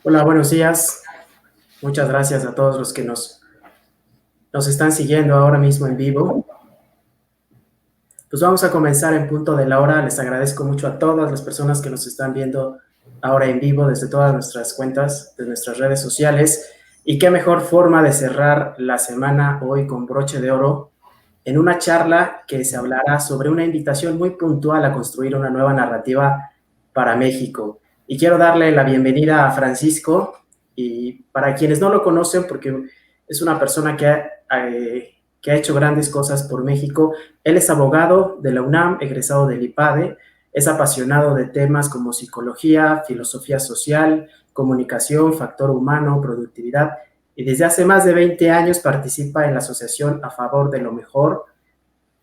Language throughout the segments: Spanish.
Hola, buenos días. Muchas gracias a todos los que nos están siguiendo ahora mismo en vivo. Pues vamos a comenzar en punto de la hora. Les agradezco mucho a todas las personas que nos están viendo ahora en vivo desde todas nuestras cuentas, de nuestras redes sociales. Y qué mejor forma de cerrar la semana hoy con broche de oro en una charla que se hablará sobre una invitación muy puntual a construir una nueva narrativa para México. Y quiero darle la bienvenida a Francisco, y para quienes no lo conocen, porque es una persona que ha hecho grandes cosas por México. Él es abogado de la UNAM, egresado del IPADE, es apasionado de temas como psicología, filosofía social, comunicación, factor humano, productividad, y desde hace más de 20 años participa en la Asociación a Favor de lo Mejor.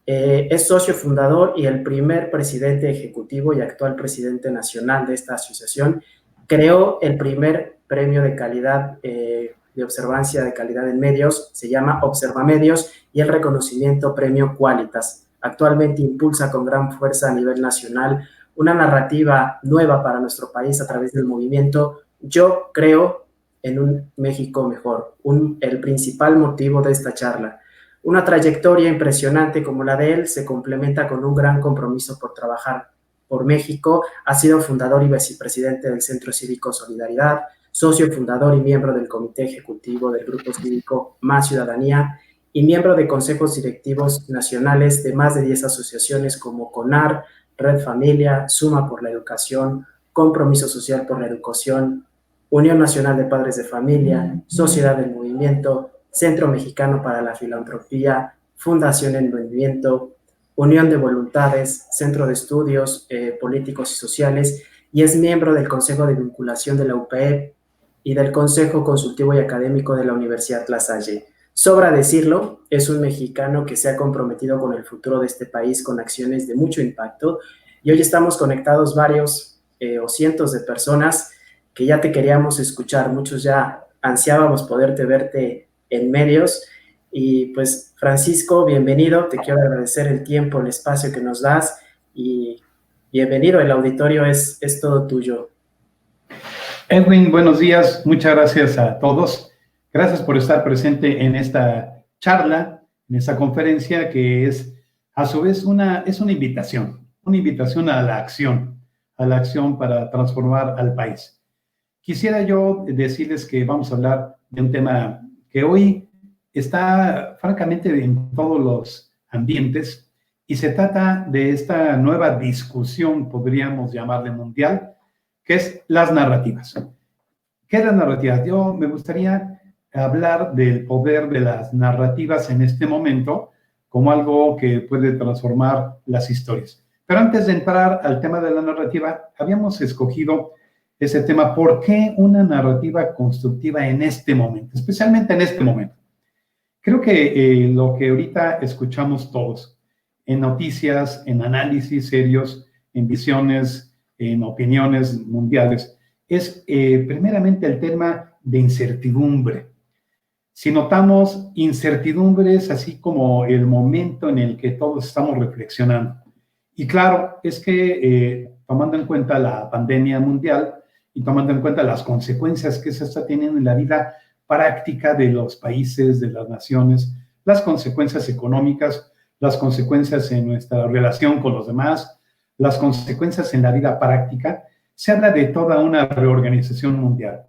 Es socio fundador y el primer presidente ejecutivo y actual presidente nacional de esta asociación. Creó el primer premio de calidad, de observancia de calidad en medios, se llama Observamedios, y el reconocimiento Premio Qualitas. Actualmente impulsa con gran fuerza a nivel nacional una narrativa nueva para nuestro país a través del movimiento Yo Creo en un México Mejor, el principal motivo de esta charla. Una trayectoria impresionante como la de él se complementa con un gran compromiso por trabajar por México. Ha sido fundador y vicepresidente del Centro Cívico Solidaridad, socio fundador y miembro del Comité Ejecutivo del Grupo Cívico Más Ciudadanía y miembro de consejos directivos nacionales de más de 10 asociaciones como CONAR, Red Familia, Suma por la Educación, Compromiso Social por la Educación, Unión Nacional de Padres de Familia, Sociedad del Movimiento, Centro Mexicano para la Filantropía, Fundación en Movimiento, Unión de Voluntades, Centro de Estudios Políticos y Sociales, y es miembro del Consejo de Vinculación de la UPE y del Consejo Consultivo y Académico de la Universidad La Salle. Sobra decirlo, es un mexicano que se ha comprometido con el futuro de este país con acciones de mucho impacto, y hoy estamos conectados varios o cientos de personas que ya te queríamos escuchar. Muchos ya ansiábamos verte en medios. Y pues, Francisco, bienvenido. Te quiero agradecer el tiempo, el espacio que nos das, y bienvenido. El auditorio es todo tuyo. Edwin, buenos días. Muchas gracias a todos. Gracias por estar presente en esta charla, en esta conferencia que es a su vez una invitación a la acción para transformar al país. Quisiera yo decirles que vamos a hablar de un tema que hoy está francamente en todos los ambientes, y se trata de esta nueva discusión, podríamos llamarle mundial, que es las narrativas. ¿Qué es la narrativa? Yo me gustaría hablar del poder de las narrativas en este momento como algo que puede transformar las historias. Pero antes de entrar al tema de la narrativa, habíamos escogido ese tema: ¿por qué una narrativa constructiva en este momento? Especialmente en este momento. Creo que lo que ahorita escuchamos todos, en noticias, en análisis serios, en visiones, en opiniones mundiales, es primeramente el tema de incertidumbre. Si notamos, incertidumbre es así como el momento en el que todos estamos reflexionando. Y claro, es que tomando en cuenta la pandemia mundial y tomando en cuenta las consecuencias que se está teniendo en la vida práctica de los países, de las naciones, las consecuencias económicas, las consecuencias en nuestra relación con los demás, las consecuencias en la vida práctica, se habla de toda una reorganización mundial.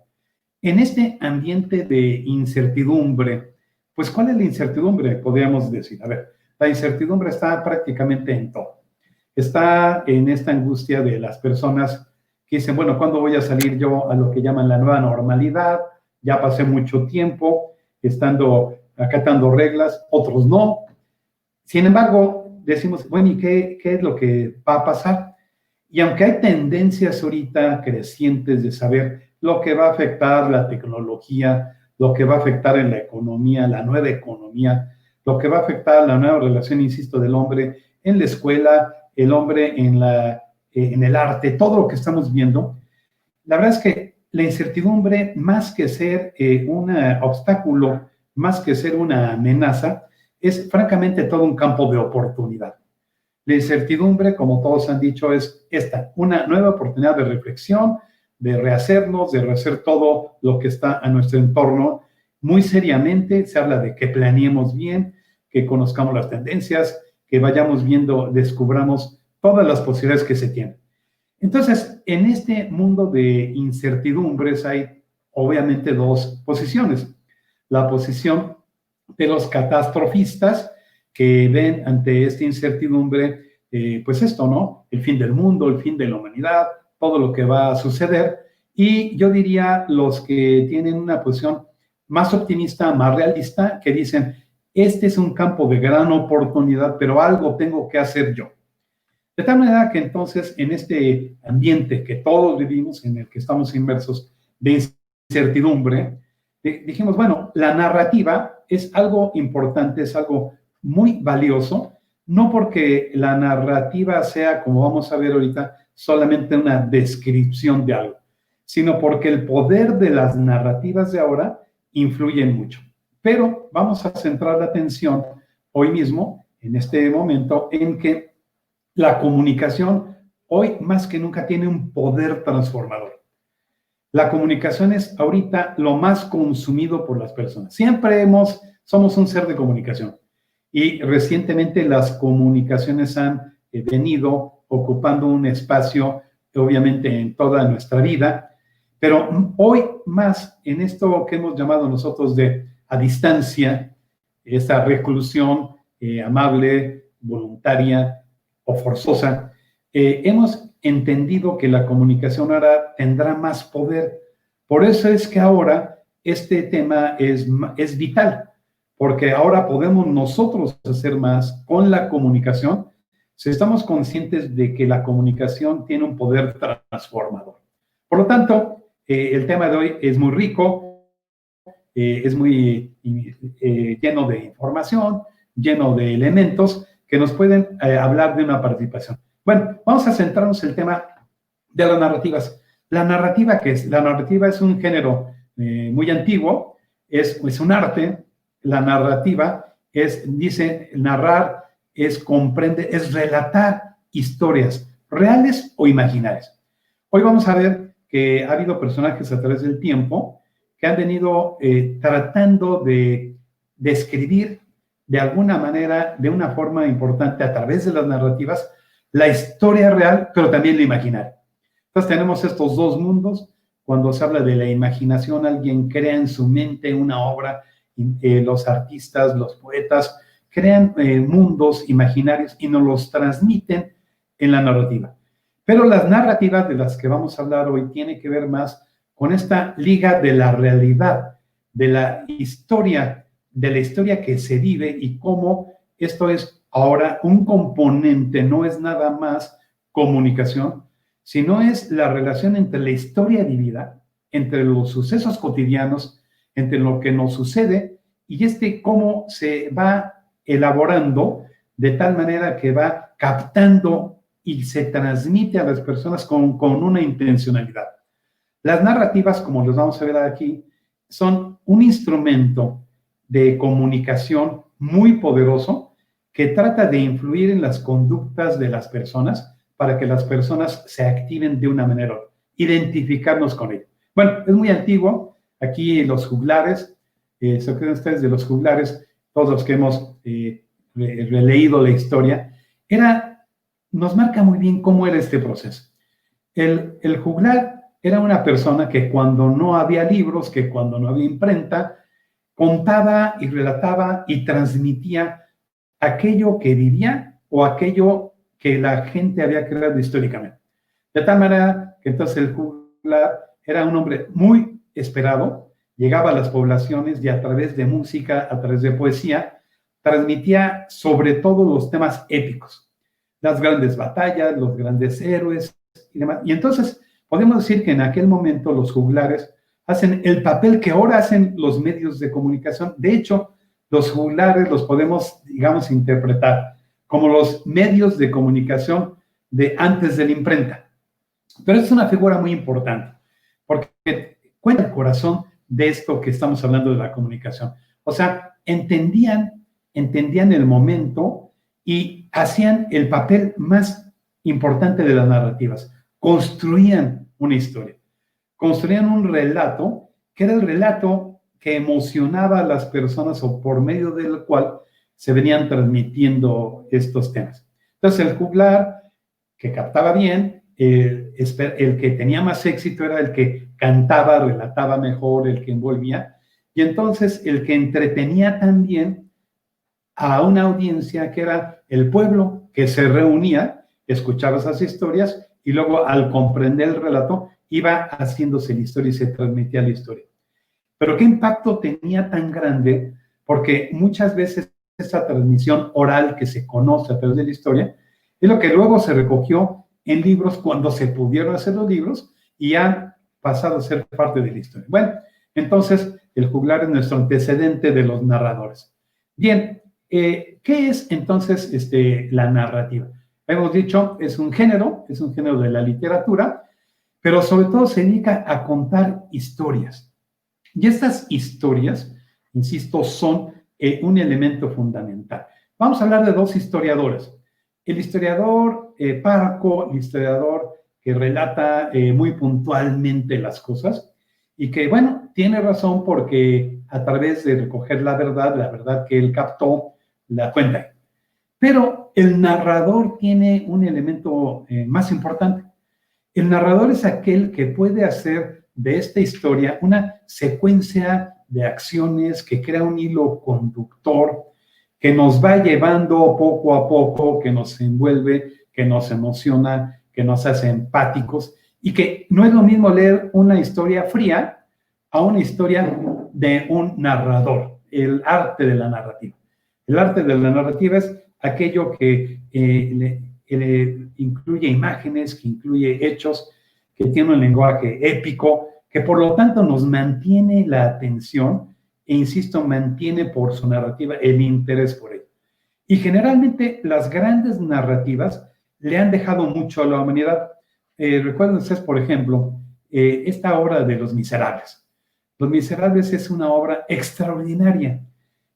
En este ambiente de incertidumbre, pues ¿cuál es la incertidumbre? Podríamos decir, a ver, la incertidumbre está prácticamente en todo. Está en esta angustia de las personas que dicen, bueno, ¿cuándo voy a salir yo a lo que llaman la nueva normalidad? Ya pasé mucho tiempo acatando reglas, otros no. Sin embargo, decimos, bueno, ¿y qué es lo que va a pasar? Y aunque hay tendencias ahorita crecientes de saber lo que va a afectar la tecnología, lo que va a afectar en la economía, la nueva economía, lo que va a afectar la nueva relación, insisto, del hombre en la escuela, el hombre en el arte, todo lo que estamos viendo, la verdad es que la incertidumbre, más que ser un obstáculo, más que ser una amenaza, es francamente todo un campo de oportunidad. La incertidumbre, como todos han dicho, es una nueva oportunidad de reflexión, de rehacernos, de rehacer todo lo que está a nuestro entorno. Muy seriamente se habla de que planeemos bien, que conozcamos las tendencias, que vayamos viendo, descubramos todas las posibilidades que se tienen. Entonces, en este mundo de incertidumbres hay obviamente dos posiciones. La posición de los catastrofistas que ven ante esta incertidumbre, pues esto, ¿no? El fin del mundo, el fin de la humanidad, todo lo que va a suceder. Y yo diría los que tienen una posición más optimista, más realista, que dicen, este es un campo de gran oportunidad, pero algo tengo que hacer yo. De tal manera que entonces en este ambiente que todos vivimos, en el que estamos inmersos de incertidumbre, dijimos, bueno, la narrativa es algo importante, es algo muy valioso, no porque la narrativa sea, como vamos a ver ahorita, solamente una descripción de algo, sino porque el poder de las narrativas de ahora influye mucho. Pero vamos a centrar la atención hoy mismo, en este momento, en que la comunicación hoy más que nunca tiene un poder transformador. La comunicación es ahorita lo más consumido por las personas. Siempre somos un ser de comunicación. Y recientemente las comunicaciones han venido ocupando un espacio, obviamente, en toda nuestra vida. Pero hoy más en esto que hemos llamado nosotros de a distancia, esta reclusión amable, voluntaria o forzosa, hemos entendido que la comunicación ahora tendrá más poder. Por eso es que ahora este tema es vital, porque ahora podemos nosotros hacer más con la comunicación si estamos conscientes de que la comunicación tiene un poder transformador. Por lo tanto, el tema de hoy es muy rico, es muy lleno de información, lleno de elementos que nos pueden hablar de una participación. Bueno, vamos a centrarnos en el tema de las narrativas. ¿La narrativa qué es? La narrativa es un género muy antiguo, es un arte. La narrativa dice, narrar, comprende, es relatar historias reales o imaginarias. Hoy vamos a ver que ha habido personajes a través del tiempo que han venido tratando de describir de alguna manera, de una forma importante, a través de las narrativas, la historia real, pero también la imaginaria. Entonces tenemos estos dos mundos. Cuando se habla de la imaginación, alguien crea en su mente una obra, los artistas, los poetas, crean mundos imaginarios y nos los transmiten en la narrativa. Pero las narrativas de las que vamos a hablar hoy tienen que ver más con esta liga de la realidad, de la historia que se vive y cómo esto es ahora un componente, no es nada más comunicación, sino es la relación entre la historia vivida, entre los sucesos cotidianos, entre lo que nos sucede y cómo se va elaborando de tal manera que va captando y se transmite a las personas con una intencionalidad. Las narrativas, como los vamos a ver aquí, son un instrumento de comunicación muy poderoso que trata de influir en las conductas de las personas para que las personas se activen de una manera, identificarnos con ello. Bueno, es muy antiguo. Aquí los juglares, ¿se acuerdan ustedes de los juglares? Todos los que hemos releído la historia, nos marca muy bien cómo era este proceso. El juglar era una persona que cuando no había libros, que cuando no había imprenta, contaba y relataba y transmitía aquello que vivía o aquello que la gente había creado históricamente. De tal manera que entonces el juglar era un hombre muy esperado, llegaba a las poblaciones y a través de música, a través de poesía, transmitía sobre todo los temas épicos, las grandes batallas, los grandes héroes y demás. Y entonces podemos decir que en aquel momento los juglares hacen el papel que ahora hacen los medios de comunicación. De hecho, los juglares los podemos, digamos, interpretar como los medios de comunicación de antes de la imprenta. Pero es una figura muy importante, porque cuenta el corazón de esto que estamos hablando de la comunicación. O sea, entendían el momento y hacían el papel más importante de las narrativas. Construían una historia. construían un relato que era el relato que emocionaba a las personas o por medio del cual se venían transmitiendo estos temas. Entonces el juglar que captaba bien, el que tenía más éxito era el que cantaba, relataba mejor, el que envolvía, y entonces el que entretenía también a una audiencia que era el pueblo que se reunía, escuchaba esas historias y luego al comprender el relato iba haciéndose la historia y se transmitía la historia. Pero ¿qué impacto tenía tan grande? Porque muchas veces esa transmisión oral que se conoce a través de la historia es lo que luego se recogió en libros cuando se pudieron hacer los libros y han pasado a ser parte de la historia. Bueno, entonces el juglar es nuestro antecedente de los narradores. Bien, ¿qué es entonces la narrativa? Hemos dicho, es un género de la literatura, pero sobre todo se dedica a contar historias. Y estas historias, insisto, son un elemento fundamental. Vamos a hablar de dos historiadores. El historiador párroco, el historiador que relata muy puntualmente las cosas y que, bueno, tiene razón porque a través de recoger la verdad que él captó, la cuenta. Pero el narrador tiene un elemento más importante. El narrador es aquel que puede hacer de esta historia una secuencia de acciones que crea un hilo conductor que nos va llevando poco a poco, que nos envuelve, que nos emociona, que nos hace empáticos y que no es lo mismo leer una historia fría a una historia de un narrador, el arte de la narrativa. El arte de la narrativa es aquello que incluye imágenes, que incluye hechos, que tiene un lenguaje épico, que por lo tanto nos mantiene la atención e, insisto, mantiene por su narrativa el interés por ello. Y generalmente las grandes narrativas le han dejado mucho a la humanidad. Recuerden ustedes, por ejemplo, esta obra de Los Miserables. Los Miserables es una obra extraordinaria.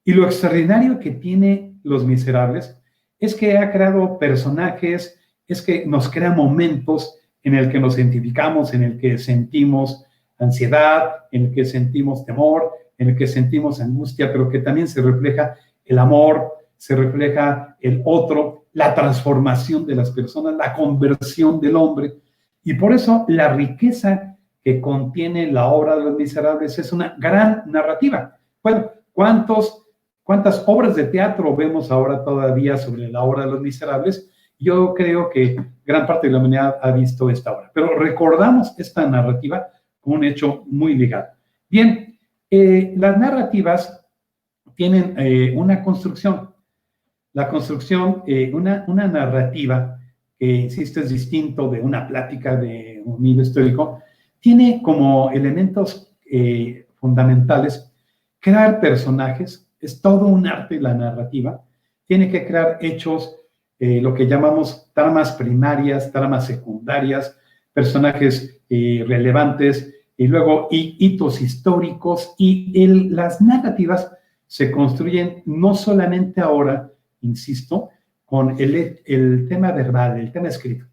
Y lo extraordinario que tiene Los Miserables es que ha creado personajes, es que nos crea momentos en el que nos identificamos, en el que sentimos ansiedad, en el que sentimos temor, en el que sentimos angustia, pero que también se refleja el amor, se refleja el otro, la transformación de las personas, la conversión del hombre. Y por eso la riqueza que contiene la obra de Los Miserables es una gran narrativa. Bueno, ¿cuántas obras de teatro vemos ahora todavía sobre la obra de Los Miserables? Yo creo que gran parte de la humanidad ha visto esta obra, pero recordamos esta narrativa como un hecho muy ligado. Bien, las narrativas tienen una construcción. La construcción, una narrativa, que insisto es distinto de una plática de un hilo histórico, tiene como elementos fundamentales crear personajes, es todo un arte la narrativa, tiene que crear hechos, lo que llamamos tramas primarias, tramas secundarias, personajes relevantes, y luego hitos históricos, y las narrativas se construyen no solamente ahora, insisto, con el tema verbal, el tema escrito,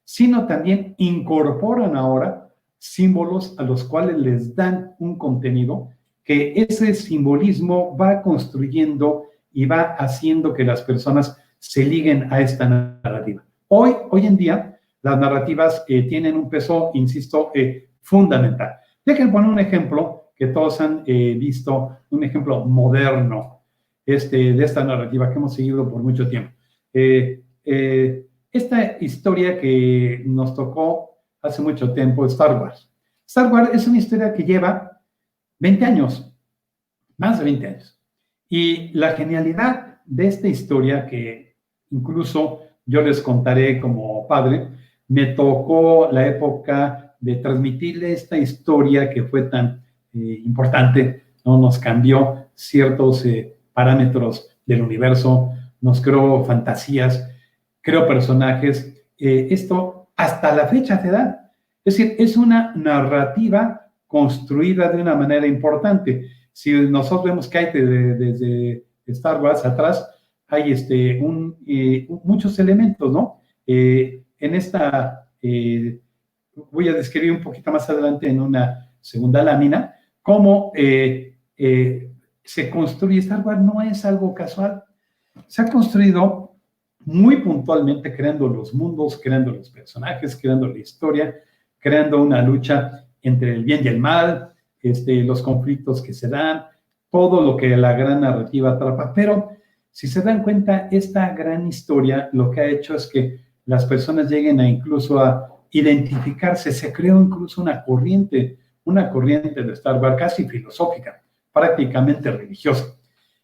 sino también incorporan ahora símbolos a los cuales les dan un contenido que ese simbolismo va construyendo y va haciendo que las personas se liguen a esta narrativa. Hoy en día, las narrativas tienen un peso, insisto, fundamental. Déjenme poner un ejemplo que todos han visto, un ejemplo moderno de esta narrativa que hemos seguido por mucho tiempo. Esta historia que nos tocó hace mucho tiempo, Star Wars. Star Wars es una historia que lleva 20 años, más de 20 años. Y la genialidad de esta historia, que incluso yo les contaré como padre, me tocó la época de transmitirle esta historia que fue tan importante, ¿no? Nos cambió ciertos parámetros del universo, nos creó fantasías, creó personajes. Esto hasta la fecha se da. Es decir, es una narrativa construida de una manera importante. Si nosotros vemos que hay desde Star Wars atrás, hay muchos elementos, ¿no? En esta voy a describir un poquito más adelante en una segunda lámina, cómo se construye. Star Wars no es algo casual, se ha construido muy puntualmente, creando los mundos, creando los personajes, creando la historia, creando una lucha entre el bien y el mal, los conflictos que se dan, todo lo que la gran narrativa atrapa. Pero si se dan cuenta, esta gran historia lo que ha hecho es que las personas lleguen a incluso a identificarse. Se creó incluso una corriente de Star Wars casi filosófica, prácticamente religiosa.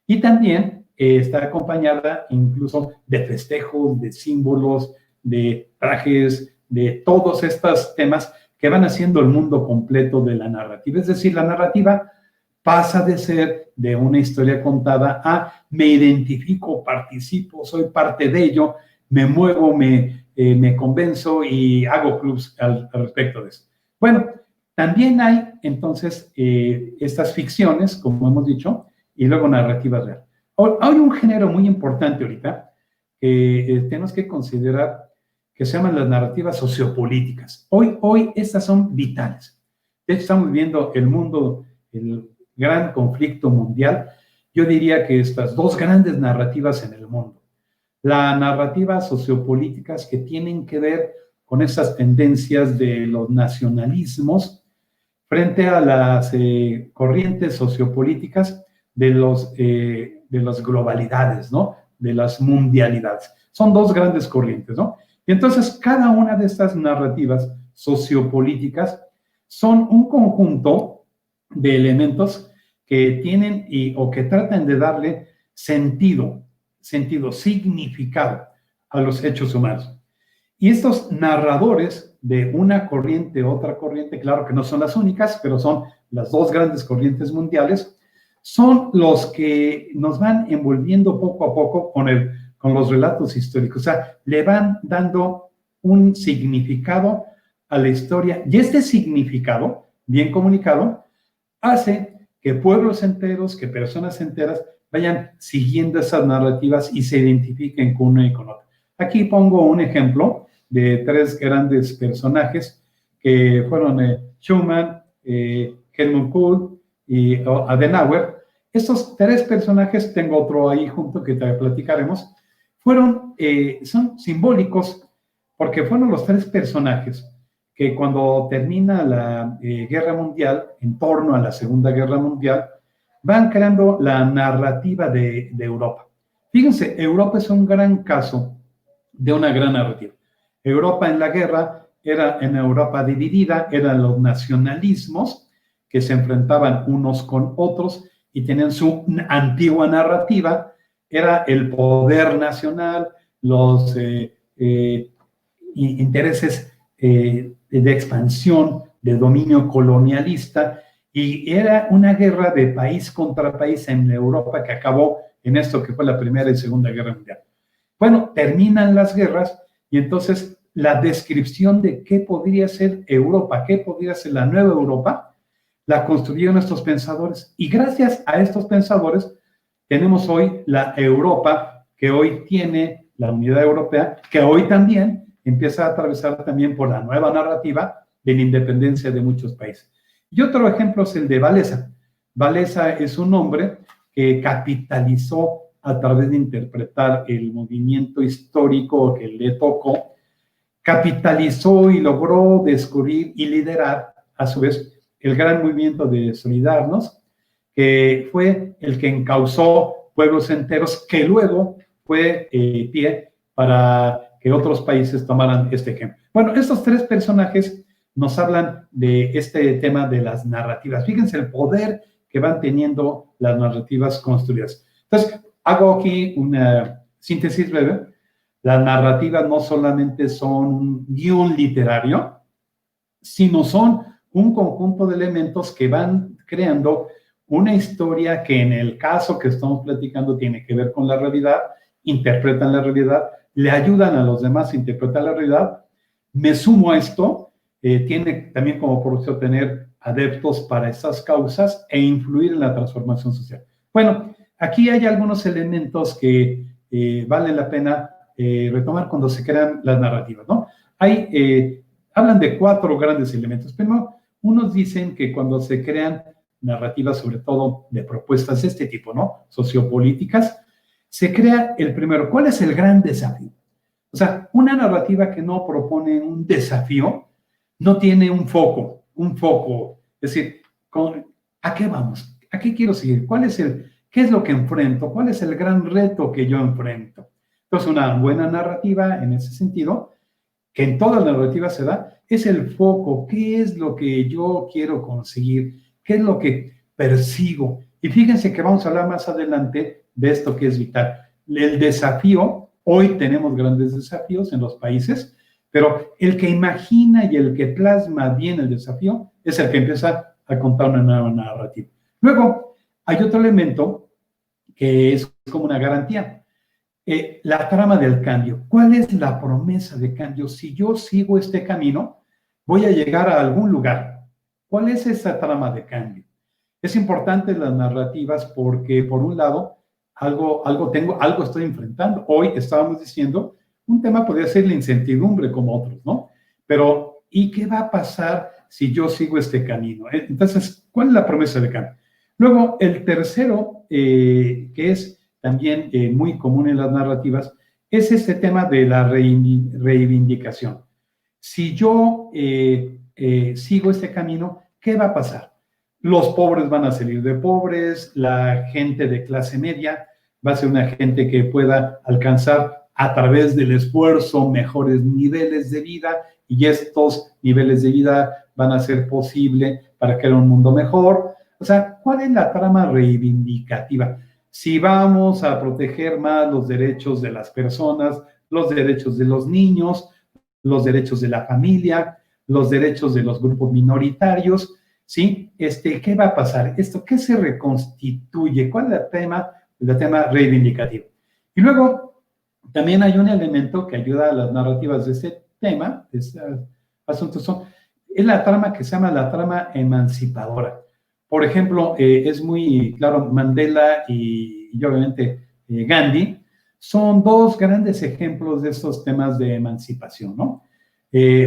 Y también está acompañada incluso de festejos, de símbolos, de trajes, de todos estos temas que van haciendo el mundo completo de la narrativa. Es decir, la narrativa pasa de ser de una historia contada a me identifico, participo, soy parte de ello, me muevo, me convenzo y hago clubs al respecto de eso. Bueno, también hay entonces estas ficciones, como hemos dicho, y luego narrativas reales. Hay un género muy importante ahorita que tenemos que considerar que se llaman las narrativas sociopolíticas. Hoy estas son vitales. De hecho, estamos viviendo el mundo, el gran conflicto mundial. Yo diría que estas dos grandes narrativas en el mundo. La narrativa sociopolíticas que tienen que ver con esas tendencias de los nacionalismos frente a las corrientes sociopolíticas de las globalidades, ¿no? De las mundialidades. Son dos grandes corrientes, ¿no? Y entonces, cada una de estas narrativas sociopolíticas son un conjunto de elementos que tienen o que tratan de darle sentido, significado a los hechos humanos. Y estos narradores de una corriente, otra corriente, claro que no son las únicas, pero son las dos grandes corrientes mundiales, son los que nos van envolviendo poco a poco con los relatos históricos. O sea, le van dando un significado a la historia. Y este significado, bien comunicado, hace que pueblos enteros, que personas enteras vayan siguiendo esas narrativas y se identifiquen con una y con otra. Aquí pongo un ejemplo de tres grandes personajes que fueron Schumann, Helmut Kohl y Adenauer. Estos tres personajes, tengo otro ahí junto que te platicaremos, son simbólicos porque fueron los tres personajes que cuando termina la Guerra Mundial, en torno a la Segunda Guerra Mundial, van creando la narrativa de Europa. Fíjense, Europa es un gran caso de una gran narrativa. Europa en la guerra era en Europa dividida, eran los nacionalismos que se enfrentaban unos con otros y tenían su antigua narrativa, era el poder nacional, los intereses de expansión, de dominio colonialista, y era una guerra de país contra país en Europa que acabó en esto que fue la Primera y Segunda Guerra Mundial. Bueno, terminan las guerras y entonces la descripción de qué podría ser Europa, qué podría ser la nueva Europa, la construyeron estos pensadores. Y gracias a estos pensadores tenemos hoy la Europa que hoy tiene la unidad europea, que hoy también empieza a atravesar también por la nueva narrativa de la independencia de muchos países. Y otro ejemplo es el de Wałęsa. Wałęsa es un hombre que capitalizó a través de interpretar el movimiento histórico que le tocó, capitalizó y logró descubrir y liderar, a su vez, el gran movimiento de Solidarność, que fue el que encauzó pueblos enteros, que luego fue pie para que otros países tomaran este ejemplo. Bueno, estos tres personajes nos hablan de este tema de las narrativas. Fíjense el poder que van teniendo las narrativas construidas. Entonces, hago aquí una síntesis breve. Las narrativas no solamente son un guión literario, sino son un conjunto de elementos que van creando una historia que en el caso que estamos platicando tiene que ver con la realidad, interpretan la realidad, le ayudan a los demás a interpretar la realidad. Me sumo a esto, tiene también como propósito tener adeptos para esas causas e influir en la transformación social. Bueno, aquí hay algunos elementos que vale la pena retomar cuando se crean las narrativas, ¿no? Hay hablan de 4 grandes elementos. Pero unos dicen que cuando se crean narrativas, sobre todo de propuestas de este tipo, ¿no? Sociopolíticas, se crea el primero. ¿Cuál es el gran desafío? O sea, una narrativa que no propone un desafío no tiene un foco, es decir, ¿a qué vamos? ¿A qué quiero seguir? ¿Qué es lo que enfrento? ¿Cuál es el gran reto que yo enfrento? Entonces, una buena narrativa en ese sentido, que en todas las narrativas se da, es el foco. ¿Qué es lo que yo quiero conseguir? ¿Qué es lo que persigo? Y fíjense que vamos a hablar más adelante de esto que es vital. El desafío, hoy tenemos grandes desafíos en los países, pero el que imagina y el que plasma bien el desafío es el que empieza a contar una nueva narrativa. Luego, hay otro elemento que es como una garantía. La trama del cambio. ¿Cuál es la promesa de cambio? Si yo sigo este camino, voy a llegar a algún lugar. ¿Cuál es esa trama de cambio? Es importante las narrativas porque, por un lado, algo estoy enfrentando. Hoy estábamos diciendo, un tema podría ser la incertidumbre como otros, ¿no? Pero, ¿y qué va a pasar si yo sigo este camino? Entonces, ¿cuál es la promesa de cambio? Luego, el tercero, que es también muy común en las narrativas, es este tema de la reivindicación. Si yo sigo este camino, ¿qué va a pasar? Los pobres van a salir de pobres, la gente de clase media va a ser una gente que pueda alcanzar a través del esfuerzo mejores niveles de vida, y estos niveles de vida van a ser posible para crear un mundo mejor. O sea, ¿cuál es la trama reivindicativa? Si vamos a proteger más los derechos de las personas, los derechos de los niños, los derechos de la familia, los derechos de los grupos minoritarios, ¿sí? ¿Qué va a pasar? ¿Qué se reconstituye? ¿Cuál es el tema reivindicativo? Y luego, también hay un elemento que ayuda a las narrativas de este tema, de este asunto, es la trama que se llama la trama emancipadora. Por ejemplo, es muy claro, Mandela y obviamente Gandhi son 2 grandes ejemplos de estos temas de emancipación, ¿no?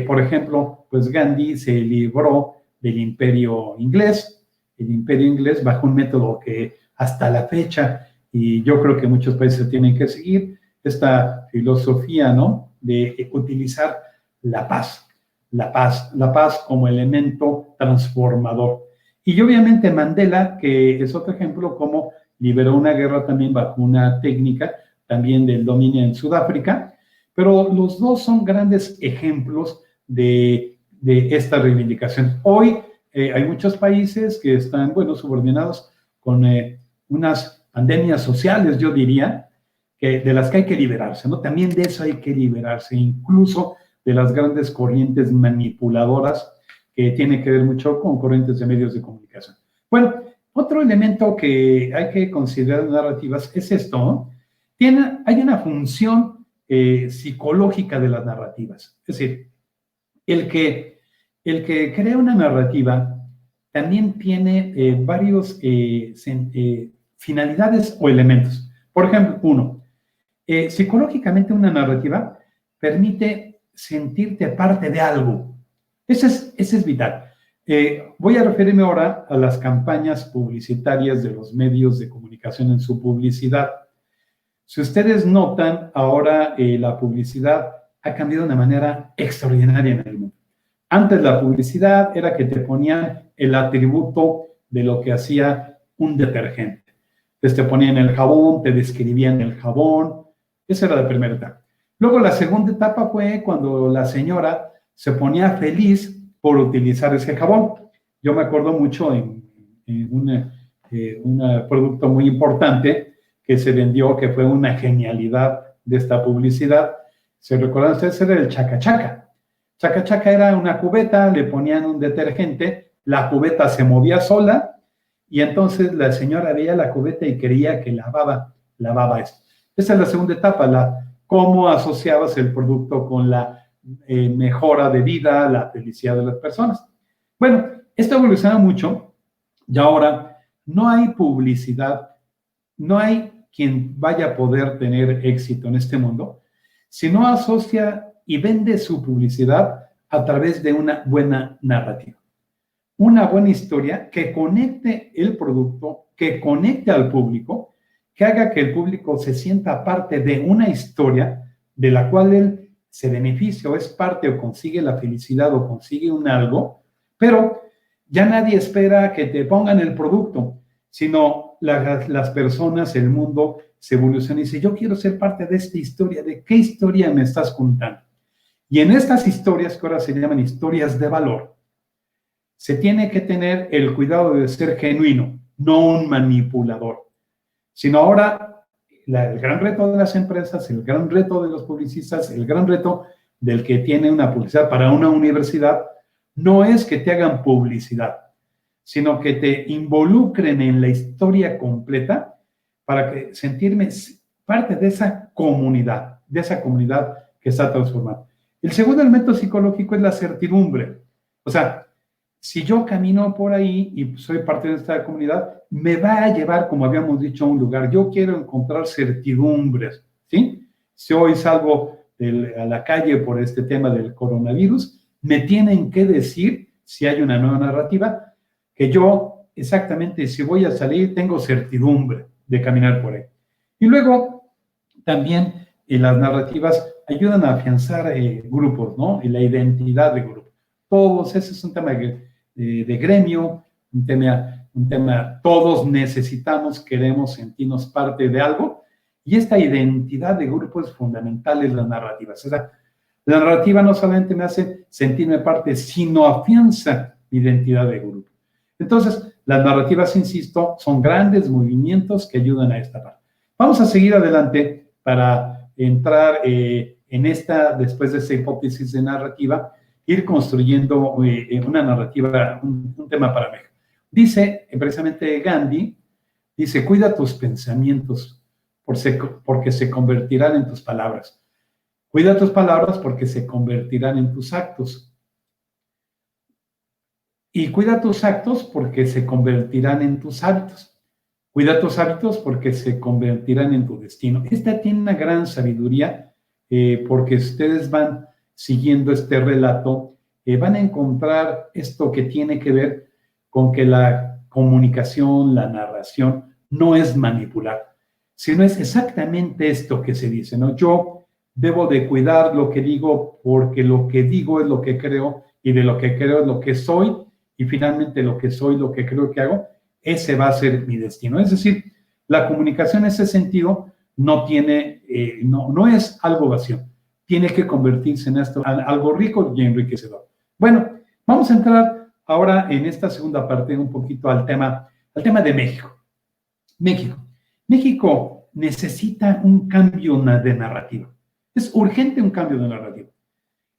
Por ejemplo, pues Gandhi se libró del imperio inglés, bajo un método que hasta la fecha, y yo creo que muchos países tienen que seguir, esta filosofía, ¿no? De utilizar la paz como elemento transformador. Y obviamente Mandela, que es otro ejemplo, como liberó una guerra también bajo una técnica también del dominio en Sudáfrica, pero los 2 son grandes ejemplos de esta reivindicación. Hoy hay muchos países que están, subordinados con unas pandemias sociales, yo diría, de las que hay que liberarse, ¿no? También de eso hay que liberarse, incluso de las grandes corrientes manipuladoras que tiene que ver mucho con corrientes de medios de comunicación. Bueno, otro elemento que hay que considerar en narrativas es esto, ¿no? Hay una función psicológica de las narrativas. Es decir, el que crea una narrativa también tiene varios finalidades o elementos. Por ejemplo, uno, psicológicamente una narrativa permite sentirte parte de algo. Ese es vital. Voy a referirme ahora a las campañas publicitarias de los medios de comunicación en su publicidad. Si ustedes notan, ahora la publicidad ha cambiado de una manera extraordinaria en el mundo. Antes la publicidad era que te ponían el atributo de lo que hacía un detergente. Entonces te ponían el jabón, te describían el jabón. Esa era la primera etapa. Luego la segunda etapa fue cuando la señora se ponía feliz por utilizar ese jabón. Yo me acuerdo mucho en un producto muy importante que se vendió, que fue una genialidad de esta publicidad. ¿Se recuerdan ustedes? Era el chaca chaca. Chaca chaca era una cubeta, le ponían un detergente, la cubeta se movía sola y entonces la señora veía la cubeta y creía que lavaba esto. Esa es la segunda etapa, cómo asociabas el producto con la mejora de vida, la felicidad de las personas. Bueno, esto evoluciona mucho y ahora no hay publicidad, no hay quien vaya a poder tener éxito en este mundo si no asocia y vende su publicidad a través de una buena narrativa. Una buena historia que conecte el producto, que conecte al público, que haga que el público se sienta parte de una historia de la cual él se beneficia o es parte o consigue la felicidad o consigue un algo, pero ya nadie espera que te pongan el producto, sino las personas, el mundo se evoluciona y dice, yo quiero ser parte de esta historia, ¿de qué historia me estás contando? Y en estas historias, que ahora se llaman historias de valor, se tiene que tener el cuidado de ser genuino, no un manipulador, sino ahora el gran reto de las empresas, el gran reto de los publicistas, el gran reto del que tiene una publicidad para una universidad, no es que te hagan publicidad, sino que te involucren en la historia completa para que sentirme parte de esa comunidad que está transformada. El segundo elemento psicológico es la certidumbre. O sea, si yo camino por ahí y soy parte de esta comunidad, me va a llevar, como habíamos dicho, a un lugar. Yo quiero encontrar certidumbres, ¿sí? Si hoy salgo a la calle por este tema del coronavirus, me tienen que decir, si hay una nueva narrativa, que yo exactamente, si voy a salir, tengo certidumbre de caminar por ahí. Y luego, también las narrativas ayudan a afianzar grupos, ¿no? Y la identidad de grupo. Todos, ese es un tema de gremio, un tema, todos necesitamos, queremos sentirnos parte de algo, y esta identidad de grupo es fundamental en las narrativas. O sea, la narrativa no solamente me hace sentirme parte, sino afianza mi identidad de grupo. Entonces, las narrativas, insisto, son grandes movimientos que ayudan a esta parte. Vamos a seguir adelante para entrar en esta, después de esta hipótesis de narrativa, ir construyendo una narrativa, un tema para México. Dice, precisamente Gandhi, dice, cuida tus pensamientos porque se convertirán en tus palabras. Cuida tus palabras porque se convertirán en tus actos. Y cuida tus actos porque se convertirán en tus hábitos. Cuida tus hábitos porque se convertirán en tu destino. Esta tiene una gran sabiduría porque ustedes van siguiendo este relato, van a encontrar esto que tiene que ver con que la comunicación, la narración, no es manipular, sino es exactamente esto que se dice, ¿no? Yo debo de cuidar lo que digo porque lo que digo es lo que creo y de lo que creo es lo que soy y finalmente lo que soy, lo que creo que hago, ese va a ser mi destino. Es decir, la comunicación en ese sentido no tiene, no es algo vacío. Tiene que convertirse en esto, algo rico y enriquecedor. Bueno, vamos a entrar ahora en esta segunda parte un poquito al tema de México. México necesita un cambio de narrativa. Es urgente un cambio de narrativa.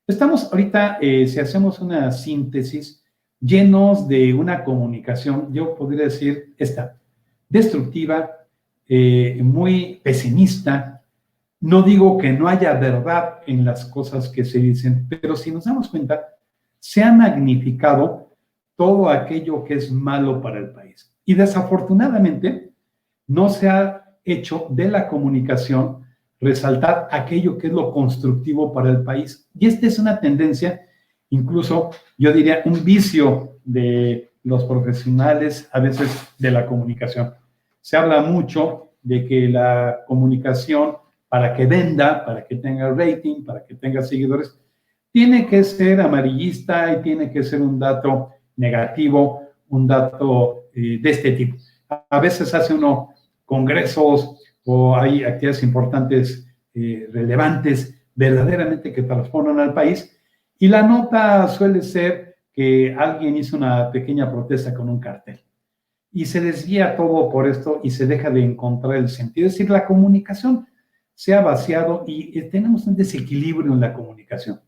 Estamos ahorita, si hacemos una síntesis, llenos de una comunicación, yo podría decir esta, destructiva, muy pesimista. No digo que no haya verdad en las cosas que se dicen, pero si nos damos cuenta, se ha magnificado todo aquello que es malo para el país. Y desafortunadamente, no se ha hecho de la comunicación resaltar aquello que es lo constructivo para el país. Y esta es una tendencia, incluso yo diría un vicio de los profesionales, a veces de la comunicación. Se habla mucho de que la comunicación, para que venda, para que tenga rating, para que tenga seguidores, tiene que ser amarillista y tiene que ser un dato negativo, un dato de este tipo. A veces hace uno congresos o hay actividades importantes, relevantes, verdaderamente que transforman al país, y la nota suele ser que alguien hizo una pequeña protesta con un cartel. Y se desvía todo por esto y se deja de encontrar el sentido. Es decir, la comunicación se ha vaciado y tenemos un desequilibrio en la comunicación.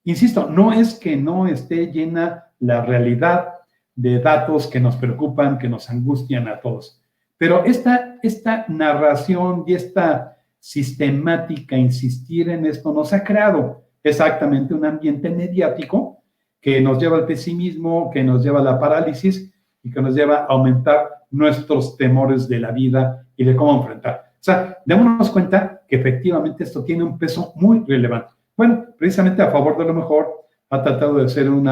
Insisto, no es que no esté llena la realidad de datos que nos preocupan, que nos angustian a todos. Pero esta narración y esta sistemática, insistir en esto, nos ha creado exactamente un ambiente mediático que nos lleva al pesimismo, que nos lleva a la parálisis y que nos lleva a aumentar nuestros temores de la vida y de cómo enfrentar. O sea, démonos cuenta que efectivamente esto tiene un peso muy relevante. Bueno, precisamente a favor de lo mejor, ha tratado de hacer un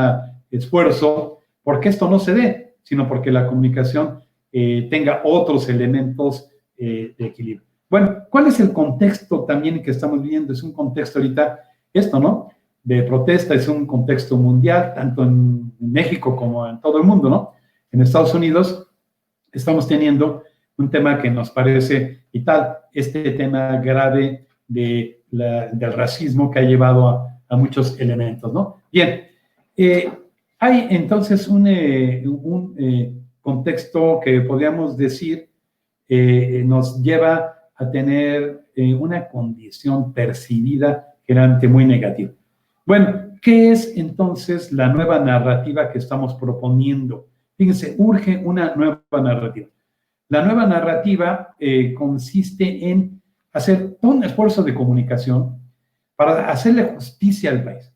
esfuerzo porque esto no se dé, sino porque la comunicación tenga otros elementos de equilibrio. Bueno, ¿cuál es el contexto también que estamos viviendo? Es un contexto ahorita, esto, ¿no? De protesta, es un contexto mundial, tanto en México como en todo el mundo, ¿no? En Estados Unidos estamos teniendo un tema que nos parece vital, este tema grave del racismo que ha llevado a muchos elementos, ¿no? Bien, hay entonces un contexto que podríamos decir nos lleva a tener una condición percibida generalmente muy negativa. Bueno, ¿qué es entonces la nueva narrativa que estamos proponiendo? Fíjense, urge una nueva narrativa. La nueva narrativa consiste en hacer un esfuerzo de comunicación para hacerle justicia al país,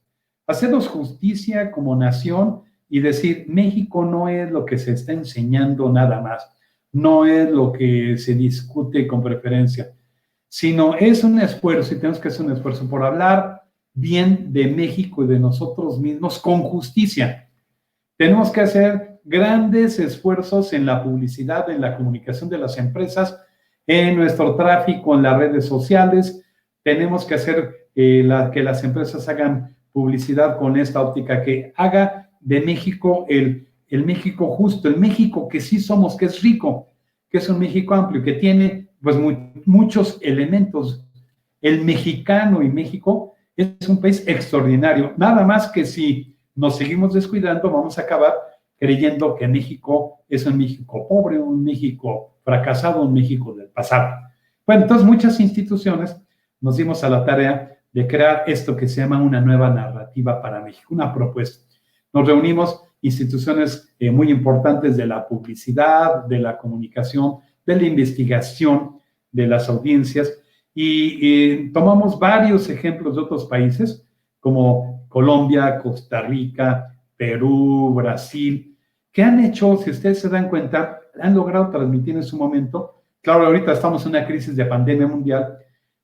hacernos justicia como nación y decir, México no es lo que se está enseñando nada más, no es lo que se discute con preferencia, sino es un esfuerzo, y tenemos que hacer un esfuerzo por hablar bien de México y de nosotros mismos con justicia. Tenemos que hacer grandes esfuerzos en la publicidad, en la comunicación de las empresas, en nuestro tráfico en las redes sociales. Tenemos que hacer que las empresas hagan publicidad con esta óptica que haga de México el México justo, el México que sí somos, que es rico, que es un México amplio, que tiene pues muchos elementos. El mexicano y México es un país extraordinario, nada más que si nos seguimos descuidando vamos a acabar creyendo que México es un México pobre, un México fracasado, un México del pasado. Bueno, entonces muchas instituciones nos dimos a la tarea de crear esto que se llama una nueva narrativa para México, una propuesta. Nos reunimos instituciones muy importantes de la publicidad, de la comunicación, de la investigación, de las audiencias, y tomamos varios ejemplos de otros países, como Colombia, Costa Rica, Perú, Brasil, que han hecho, si ustedes se dan cuenta, han logrado transmitir en su momento. Claro, ahorita estamos en una crisis de pandemia mundial,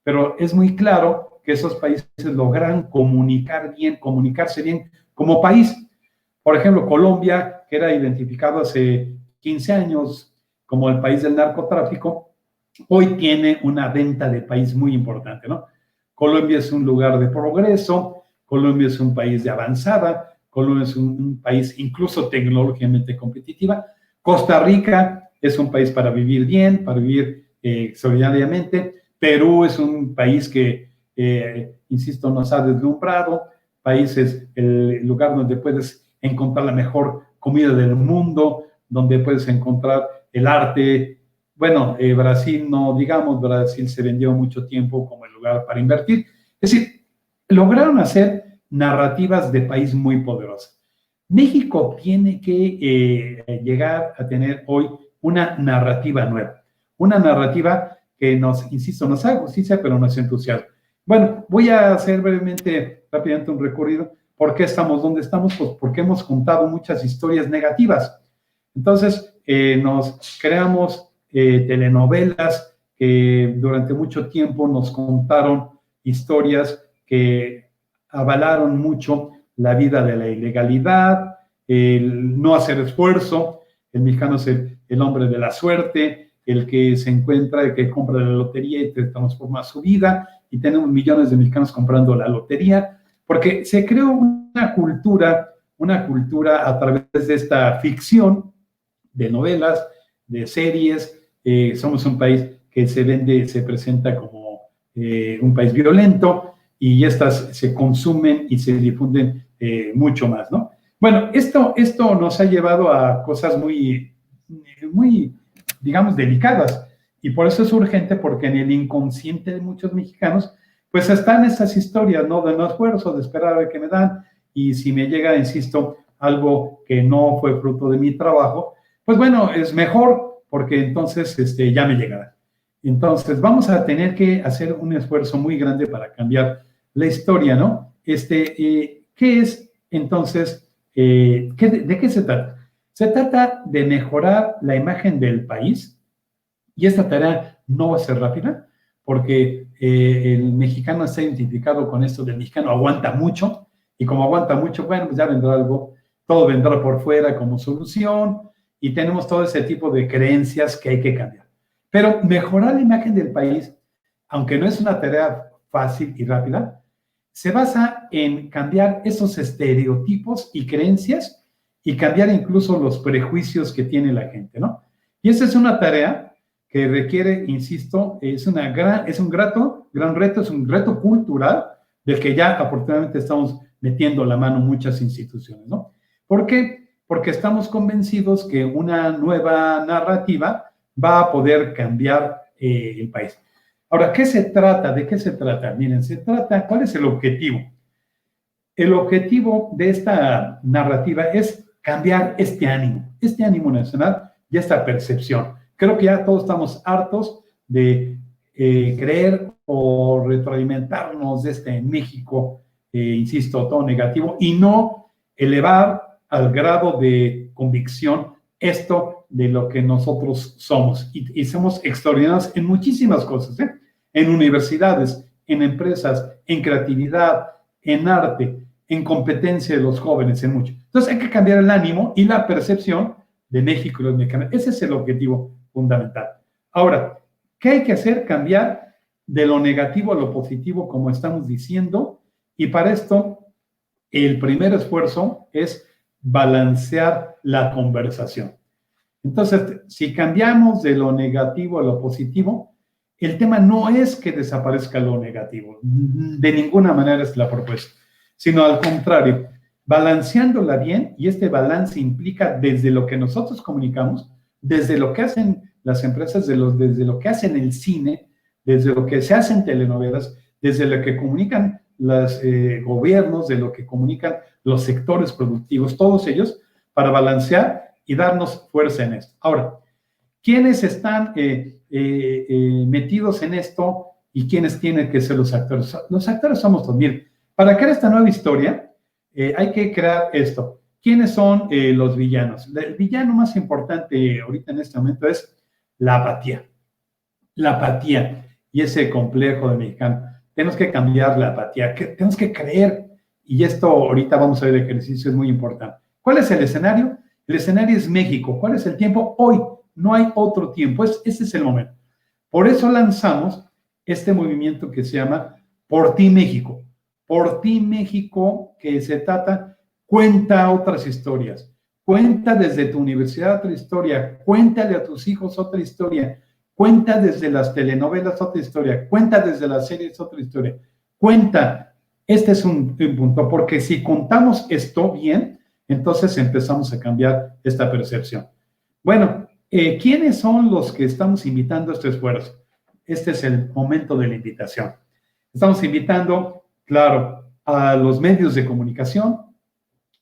pero es muy claro que esos países logran comunicarse bien como país. Por ejemplo, Colombia, que era identificado hace 15 años como el país del narcotráfico, hoy tiene una venta de país muy importante, ¿no? Colombia es un lugar de progreso, Colombia es un país de avanzada, Colombia es un país incluso tecnológicamente competitiva. Costa Rica es un país para vivir bien, para vivir solidariamente. Perú es un país que, insisto, nos ha deslumbrado. Países, el lugar donde puedes encontrar la mejor comida del mundo, donde puedes encontrar el arte. Bueno, Brasil no, digamos, Brasil se vendió mucho tiempo como el lugar para invertir. Es decir, lograron hacer narrativas de país muy poderosas. México tiene que llegar a tener hoy una narrativa nueva, una narrativa que nos, insisto, nos haga justicia, pero nos entusiasma. Bueno, voy a hacer brevemente, rápidamente un recorrido. ¿Por qué estamos donde estamos? Pues porque hemos contado muchas historias negativas. Entonces, nos creamos telenovelas que durante mucho tiempo nos contaron historias que avalaron mucho la vida de la ilegalidad, el no hacer esfuerzo. El mexicano es el hombre de la suerte, el que se encuentra, el que compra la lotería y te transforma su vida, y tenemos millones de mexicanos comprando la lotería, porque se creó una cultura a través de esta ficción de novelas, de series. Somos un país que se vende, se presenta como un país violento, y estas se consumen y se difunden mucho más, ¿no? Bueno, esto nos ha llevado a cosas muy, digamos, delicadas, y por eso es urgente, porque en el inconsciente de muchos mexicanos, pues están esas historias, ¿no? De no esfuerzo, de esperar a ver qué me dan, y si me llega, insisto, algo que no fue fruto de mi trabajo, pues bueno, es mejor, porque entonces ya me llegará. Entonces, vamos a tener que hacer un esfuerzo muy grande para cambiar la historia, ¿no? ¿Qué es entonces? ¿De qué se trata? Se trata de mejorar la imagen del país, y esta tarea no va a ser rápida, porque el mexicano está identificado con esto del mexicano aguanta mucho, y como aguanta mucho, bueno, pues ya vendrá algo, todo vendrá por fuera como solución, y tenemos todo ese tipo de creencias que hay que cambiar. Pero mejorar la imagen del país, aunque no es una tarea fácil y rápida, se basa en cambiar esos estereotipos y creencias y cambiar incluso los prejuicios que tiene la gente, ¿no? Y esa es una tarea que requiere, insisto, es un gran reto, es un reto cultural del que ya afortunadamente estamos metiendo la mano muchas instituciones, ¿no? ¿Por qué? Porque estamos convencidos que una nueva narrativa va a poder cambiar el país. Ahora, ¿qué se trata? ¿De qué se trata? Miren, se trata, ¿cuál es el objetivo? El objetivo de esta narrativa es cambiar este ánimo nacional y esta percepción. Creo que ya todos estamos hartos de creer o retroalimentarnos de este México, insisto, todo negativo, y no elevar al grado de convicción esto de lo que nosotros somos. Y somos extraordinarios en muchísimas cosas, ¿eh? En universidades, en empresas, en creatividad, en arte, en competencia de los jóvenes, en mucho. Entonces hay que cambiar el ánimo y la percepción de México y los mexicanos. Ese es el objetivo fundamental. Ahora, ¿qué hay que hacer? Cambiar de lo negativo a lo positivo, como estamos diciendo, y para esto el primer esfuerzo es balancear la conversación. Entonces, si cambiamos de lo negativo a lo positivo, el tema no es que desaparezca lo negativo, de ninguna manera es la propuesta, sino al contrario, balanceándola bien, y este balance implica desde lo que nosotros comunicamos, desde lo que hacen las empresas, desde lo que hacen el cine, desde lo que se hacen telenovelas, desde lo que comunican los gobiernos, de lo que comunican los sectores productivos, todos ellos, para balancear y darnos fuerza en esto. Ahora, ¿quiénes están metidos en esto y quiénes tienen que ser los actores? Los actores somos todos. Miren, para crear esta nueva historia hay que crear esto. ¿Quiénes son los villanos? El villano más importante ahorita en este momento es la apatía. La apatía y ese complejo de mexicano. Tenemos que cambiar la apatía, tenemos que creer, y esto ahorita vamos a ver, el ejercicio es muy importante. ¿Cuál es el escenario? El escenario es México. ¿Cuál es el tiempo? Hoy. No hay otro tiempo. Este es el momento. Por eso lanzamos este movimiento que se llama Por Ti México. Por Ti México, que se trata, cuenta otras historias. Cuenta desde tu universidad otra historia. Cuéntale a tus hijos otra historia. Cuenta desde las telenovelas otra historia. Cuenta desde las series otra historia. Cuenta. Este es un punto, porque si contamos esto bien, entonces empezamos a cambiar esta percepción. Bueno, ¿quiénes son los que estamos invitando a este esfuerzo? Este es el momento de la invitación. Estamos invitando, claro, a los medios de comunicación,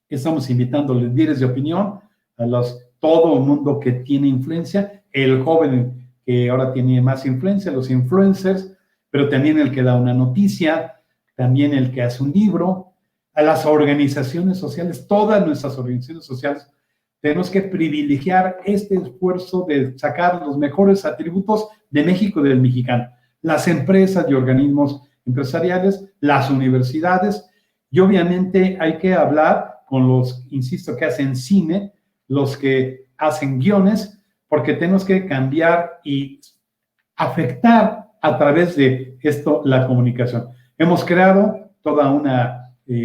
estamos invitando a los líderes de opinión, todo el mundo que tiene influencia, el joven que ahora tiene más influencia, los influencers, pero también el que da una noticia, también el que hace un libro, a las organizaciones sociales, todas nuestras organizaciones sociales. Tenemos que privilegiar este esfuerzo de sacar los mejores atributos de México y del mexicano. Las empresas y organismos empresariales, las universidades, y obviamente hay que hablar con los, insisto, que hacen cine, los que hacen guiones, porque tenemos que cambiar y afectar a través de esto la comunicación. Hemos creado toda una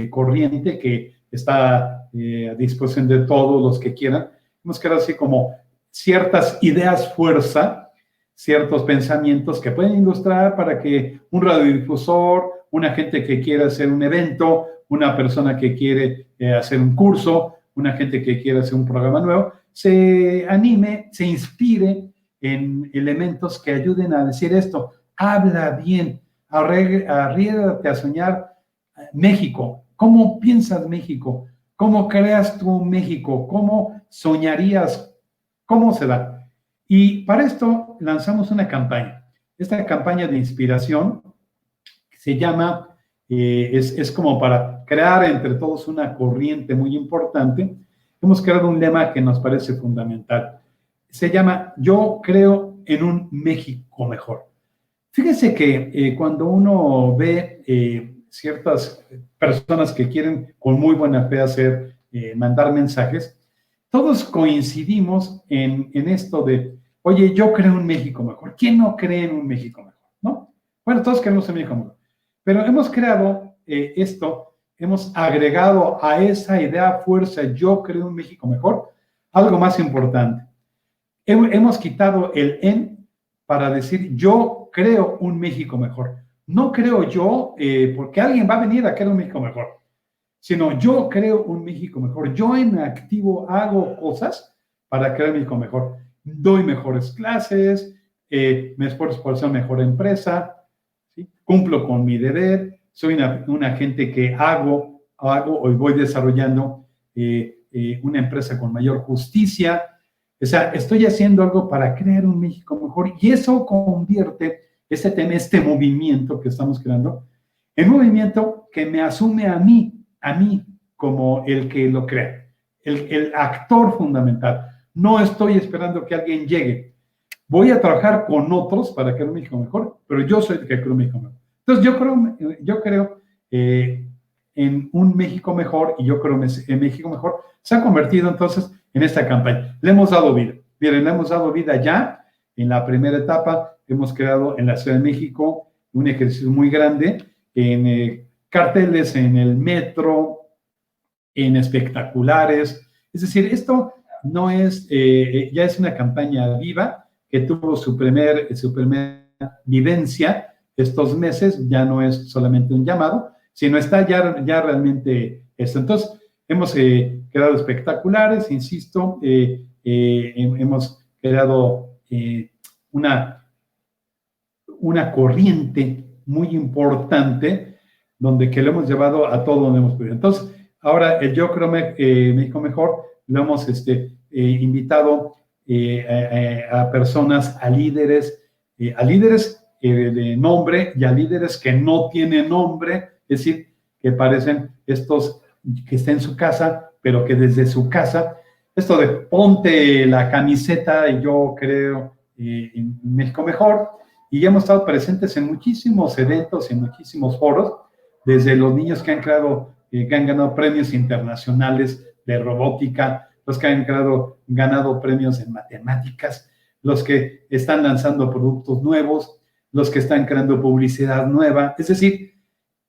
corriente que está a disposición de todos los que quieran. Hemos creado así como ciertas ideas fuerza, ciertos pensamientos que pueden ilustrar para que un radiodifusor, una gente que quiera hacer un evento, una persona que quiere hacer un curso, una gente que quiere hacer un programa nuevo, se anime, se inspire en elementos que ayuden a decir esto. Habla bien, arriésgate a soñar México. ¿Cómo piensas México? ¿Cómo creas tú México? ¿Cómo soñarías? ¿Cómo se da? Y para esto lanzamos una campaña. Esta campaña de inspiración se llama, es como para crear entre todos una corriente muy importante. Hemos creado un lema que nos parece fundamental. Se llama Yo creo en un México mejor. Fíjense que cuando uno ve ciertas personas que quieren con muy buena fe hacer, mandar mensajes, todos coincidimos en esto de, oye, yo creo en un México mejor. ¿Quién no cree en un México mejor? ¿No? Bueno, todos queremos un México mejor. Pero hemos creado hemos agregado a esa idea fuerza, yo creo un México mejor, algo más importante. Hemos quitado el en para decir yo creo un México mejor. No creo yo porque alguien va a venir a crear un México mejor, sino yo creo un México mejor. Yo en activo hago cosas para crear un México mejor. Doy mejores clases, me esfuerzo por ser mejor empresa, ¿sí? Cumplo con mi deber, soy una gente que hago o voy desarrollando una empresa con mayor justicia. O sea, estoy haciendo algo para crear un México mejor y eso convierte este movimiento que estamos creando en un movimiento que me asume a mí como el que lo crea, el actor fundamental. No estoy esperando que alguien llegue. Voy a trabajar con otros para crear un México mejor, pero yo soy el que creo un México mejor. Entonces, yo creo en un México mejor y yo creo en México mejor. Se ha convertido entonces en esta campaña. Le hemos dado vida. Miren, le hemos dado vida ya en la primera etapa. Hemos creado en la Ciudad de México un ejercicio muy grande en carteles en el metro, en espectaculares. Es decir, esto no es, ya es una campaña viva que tuvo su primera vivencia estos meses, ya no es solamente un llamado, sino está ya realmente esto. Entonces, hemos creado espectaculares, insisto, hemos creado una corriente muy importante donde que lo hemos llevado a todo donde hemos podido. Entonces, ahora el Yo Creo México Mejor lo hemos invitado a personas, a líderes de nombre y a líderes que no tienen nombre, es decir, que parecen estos que están en su casa, pero que desde su casa, esto de ponte la camiseta y yo creo en México Mejor, y ya hemos estado presentes en muchísimos eventos, en muchísimos foros, desde los niños que han ganado premios internacionales de robótica, los que han ganado premios en matemáticas, los que están lanzando productos nuevos, los que están creando publicidad nueva. Es decir,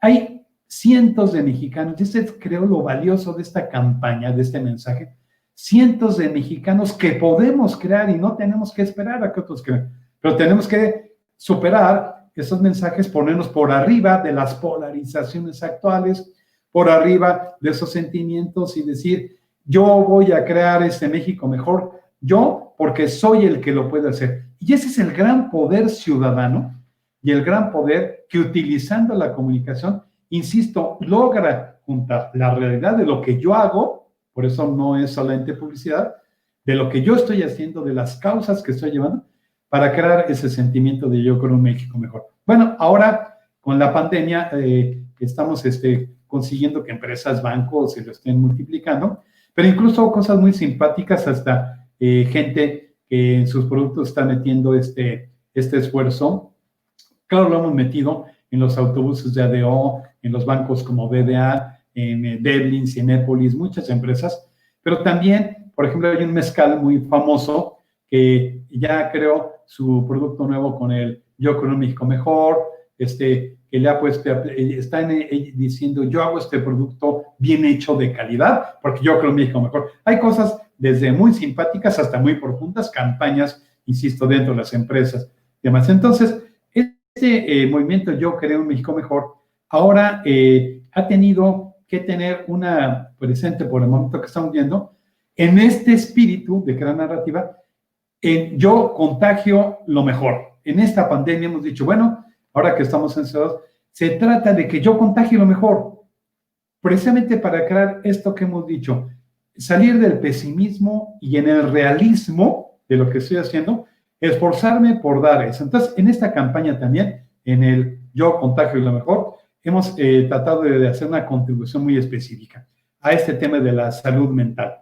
hay cientos de mexicanos, y creo lo valioso de esta campaña, de este mensaje, cientos de mexicanos que podemos crear y no tenemos que esperar a que otros creen, pero tenemos que superar esos mensajes, ponernos por arriba de las polarizaciones actuales, por arriba de esos sentimientos y decir, yo voy a crear este México mejor, yo, porque soy el que lo puede hacer. Y ese es el gran poder ciudadano y el gran poder que utilizando la comunicación, insisto, logra juntar la realidad de lo que yo hago, por eso no es solamente publicidad, de lo que yo estoy haciendo, de las causas que estoy llevando, para crear ese sentimiento de yo creo un México mejor. Bueno, ahora con la pandemia estamos consiguiendo que empresas, bancos se lo estén multiplicando, pero incluso cosas muy simpáticas, hasta gente que en sus productos está metiendo este esfuerzo. Claro, lo hemos metido en los autobuses de ADO, en los bancos como BBA, en Devlin, Cinépolis, muchas empresas, pero también, por ejemplo, hay un mezcal muy famoso que ya creó su producto nuevo con el Yo Creo un México Mejor, que le ha puesto, están diciendo, yo hago este producto bien hecho de calidad, porque yo creo un México mejor. Hay cosas desde muy simpáticas hasta muy profundas, campañas, insisto, dentro de las empresas y demás. Entonces, este movimiento Yo Creo un México Mejor, ahora ha tenido que tener una presente por el momento que estamos viendo, en este espíritu de crear narrativa, yo contagio lo mejor. En esta pandemia hemos dicho, bueno, ahora que estamos encerrados, se trata de que yo contagie lo mejor, precisamente para crear esto que hemos dicho, salir del pesimismo y en el realismo de lo que estoy haciendo, esforzarme por dar eso. Entonces, en esta campaña también, en el Yo Contagio lo Mejor, hemos tratado de hacer una contribución muy específica a este tema de la salud mental.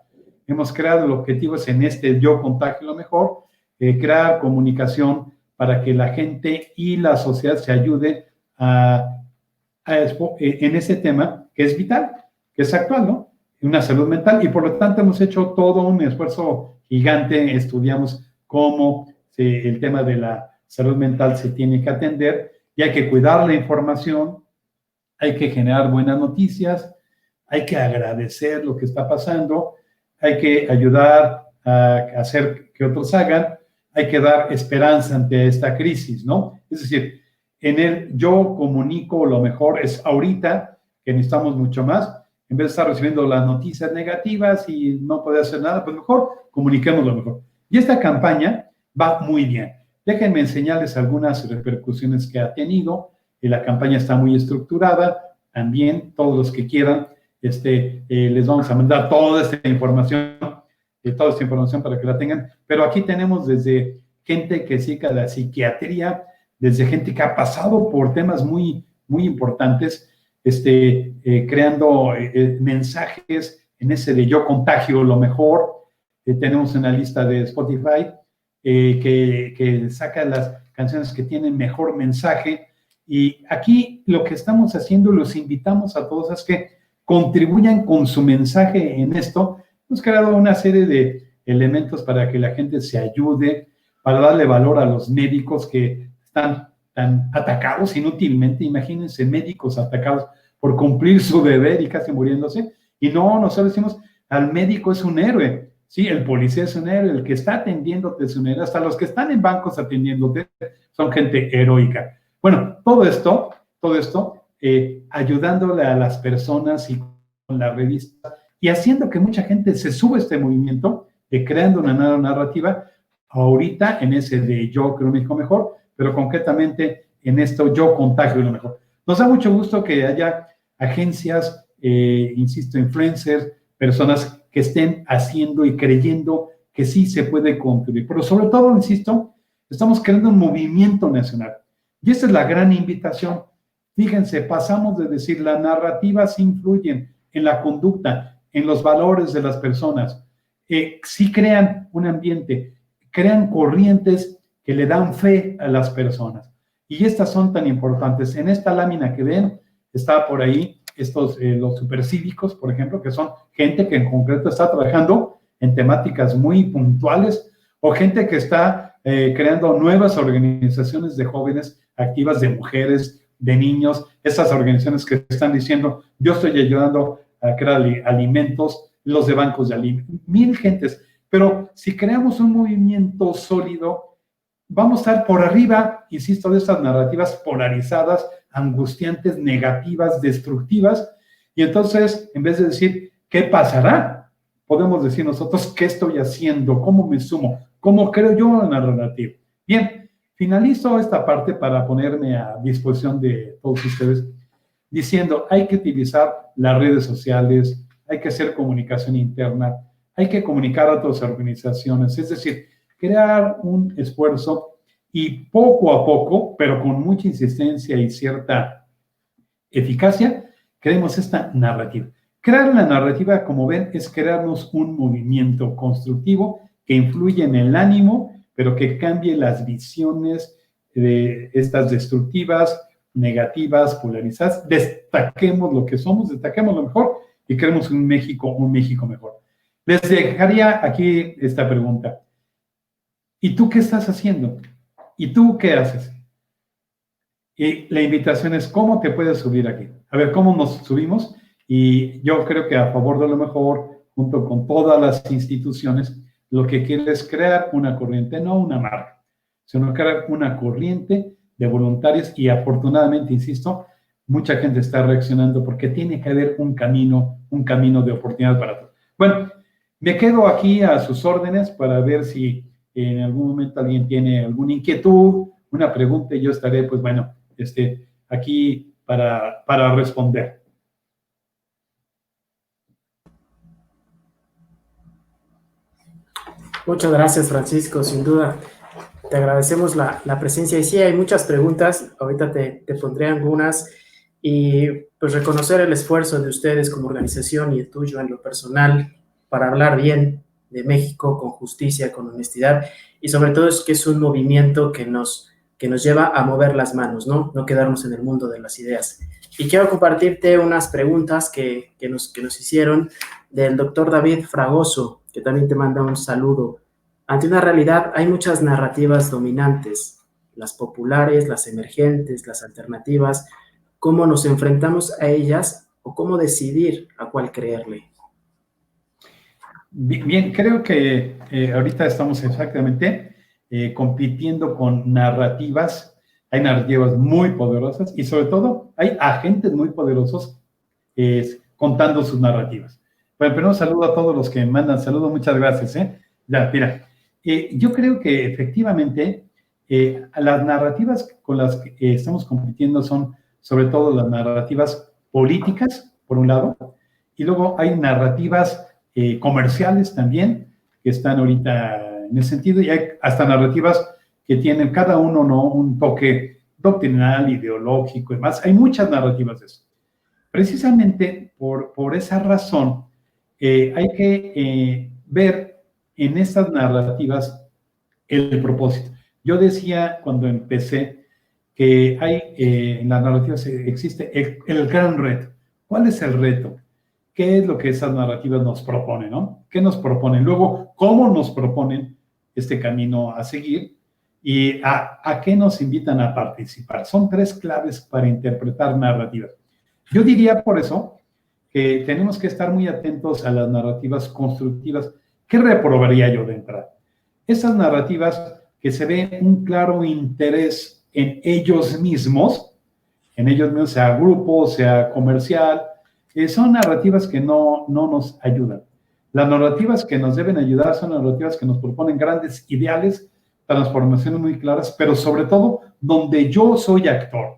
Hemos creado los objetivos en este Yo Contagio lo Mejor, crear comunicación para que la gente y la sociedad se ayude a en ese tema que es vital, que es actual, ¿no? Una salud mental, y por lo tanto hemos hecho todo un esfuerzo gigante, estudiamos cómo el tema de la salud mental se tiene que atender, y hay que cuidar la información, hay que generar buenas noticias, hay que agradecer lo que está pasando, hay que ayudar a hacer que otros hagan, hay que dar esperanza ante esta crisis, ¿no? Es decir, en el yo comunico lo mejor es ahorita, que necesitamos mucho más, en vez de estar recibiendo las noticias negativas y no poder hacer nada, pues mejor comuniquemos lo mejor. Y esta campaña va muy bien. Déjenme enseñarles algunas repercusiones que ha tenido. La campaña está muy estructurada. También todos los que quieran, les vamos a mandar toda esta información para que la tengan. Pero aquí tenemos desde gente que se dedica a la psiquiatría, desde gente que ha pasado por temas muy, muy importantes, creando mensajes en ese de yo contagio lo mejor. Tenemos una lista de Spotify que saca las canciones que tienen mejor mensaje, y aquí lo que estamos haciendo, los invitamos a todos, es que contribuyan con su mensaje en esto. Hemos creado una serie de elementos para que la gente se ayude, para darle valor a los médicos que están tan atacados inútilmente. Imagínense médicos atacados por cumplir su deber y casi muriéndose, y no, nosotros decimos, al médico es un héroe. Sí, el policía es un héroe, el que está atendiéndote es un héroe, hasta los que están en bancos atendiéndote son gente heroica. Bueno, todo esto, ayudándole a las personas y con la revista, y haciendo que mucha gente se suba a este movimiento, creando una nueva narrativa, ahorita en ese de yo creo México mejor, pero concretamente en esto yo contagio lo mejor. Nos da mucho gusto que haya agencias, insisto, influencers, personas que estén haciendo y creyendo que sí se puede contribuir. Pero sobre todo, insisto, estamos creando un movimiento nacional. Y esa es la gran invitación. Fíjense, pasamos de decir las narrativas influyen en la conducta, en los valores de las personas. Sí crean un ambiente, crean corrientes que le dan fe a las personas. Y estas son tan importantes. En esta lámina que ven, está por ahí los supercívicos, por ejemplo, que son gente que en concreto está trabajando en temáticas muy puntuales, o gente que está creando nuevas organizaciones de jóvenes activas, de mujeres, de niños, esas organizaciones que están diciendo, yo estoy ayudando a crear alimentos, los de bancos de alimentos, mil gentes. Pero si creamos un movimiento sólido, vamos a estar por arriba, insisto, de estas narrativas polarizadas, angustiantes, negativas, destructivas, y entonces, en vez de decir, ¿qué pasará?, podemos decir nosotros, ¿qué estoy haciendo? ¿Cómo me sumo? ¿Cómo creo yo en la narrativa? Bien, finalizo esta parte para ponerme a disposición de todos ustedes, diciendo, hay que utilizar las redes sociales, hay que hacer comunicación interna, hay que comunicar a otras organizaciones, es decir, crear un esfuerzo y poco a poco, pero con mucha insistencia y cierta eficacia, creemos esta narrativa. Crear la narrativa, como ven, es crearnos un movimiento constructivo que influye en el ánimo, pero que cambie las visiones de estas destructivas, negativas, polarizadas. Destaquemos lo que somos, destaquemos lo mejor y creemos un México mejor. Les dejaría aquí esta pregunta. ¿Y tú qué estás haciendo? ¿Y tú qué haces? Y la invitación es, ¿cómo te puedes subir aquí? A ver, ¿cómo nos subimos? Y yo creo que a favor de lo mejor, junto con todas las instituciones, lo que quiere es crear una corriente, no una marca, sino crear una corriente de voluntarios, y afortunadamente, insisto, mucha gente está reaccionando porque tiene que haber un camino de oportunidad para todos. Bueno, me quedo aquí a sus órdenes para ver si en algún momento alguien tiene alguna inquietud, una pregunta, y yo estaré, pues bueno, aquí para responder. Muchas gracias, Francisco, sin duda. Te agradecemos la presencia. Y sí, hay muchas preguntas. Ahorita te pondré algunas. Y pues reconocer el esfuerzo de ustedes como organización y el tuyo en lo personal para hablar bien de México con justicia, con honestidad. Y sobre todo es que es un movimiento que nos lleva a mover las manos, ¿no? No quedarnos en el mundo de las ideas. Y quiero compartirte unas preguntas que nos hicieron del doctor David Fragoso, que también te manda un saludo. Ante una realidad hay muchas narrativas dominantes, las populares, las emergentes, las alternativas. ¿Cómo nos enfrentamos a ellas o cómo decidir a cuál creerle? Bien, creo que ahorita estamos exactamente compitiendo con narrativas. Hay narrativas muy poderosas y sobre todo hay agentes muy poderosos contando sus narrativas. Bueno, primero saludo a todos los que me mandan saludos, muchas gracias. Ya, mira, yo creo que efectivamente las narrativas con las que estamos compitiendo son sobre todo las narrativas políticas, por un lado, y luego hay narrativas comerciales también, que están ahorita en ese sentido, y hay hasta narrativas que tienen cada uno, ¿no?, un toque doctrinal, ideológico y demás. Hay muchas narrativas de eso. Precisamente por esa razón, hay que ver en estas narrativas el propósito. Yo decía cuando empecé que hay en las narrativas existe el gran reto. ¿Cuál es el reto? ¿Qué es lo que esas narrativas nos proponen, ¿no? ¿Qué nos proponen? Luego, ¿cómo nos proponen este camino a seguir? ¿Y a qué nos invitan a participar? Son tres claves para interpretar narrativas. Yo diría por eso que tenemos que estar muy atentos a las narrativas constructivas. ¿Qué reprobaría yo de entrada? Esas narrativas que se ve un claro interés en ellos mismos, sea grupo, sea comercial, son narrativas que no nos ayudan. Las narrativas que nos deben ayudar son narrativas que nos proponen grandes ideales, transformaciones muy claras, pero sobre todo donde yo soy actor.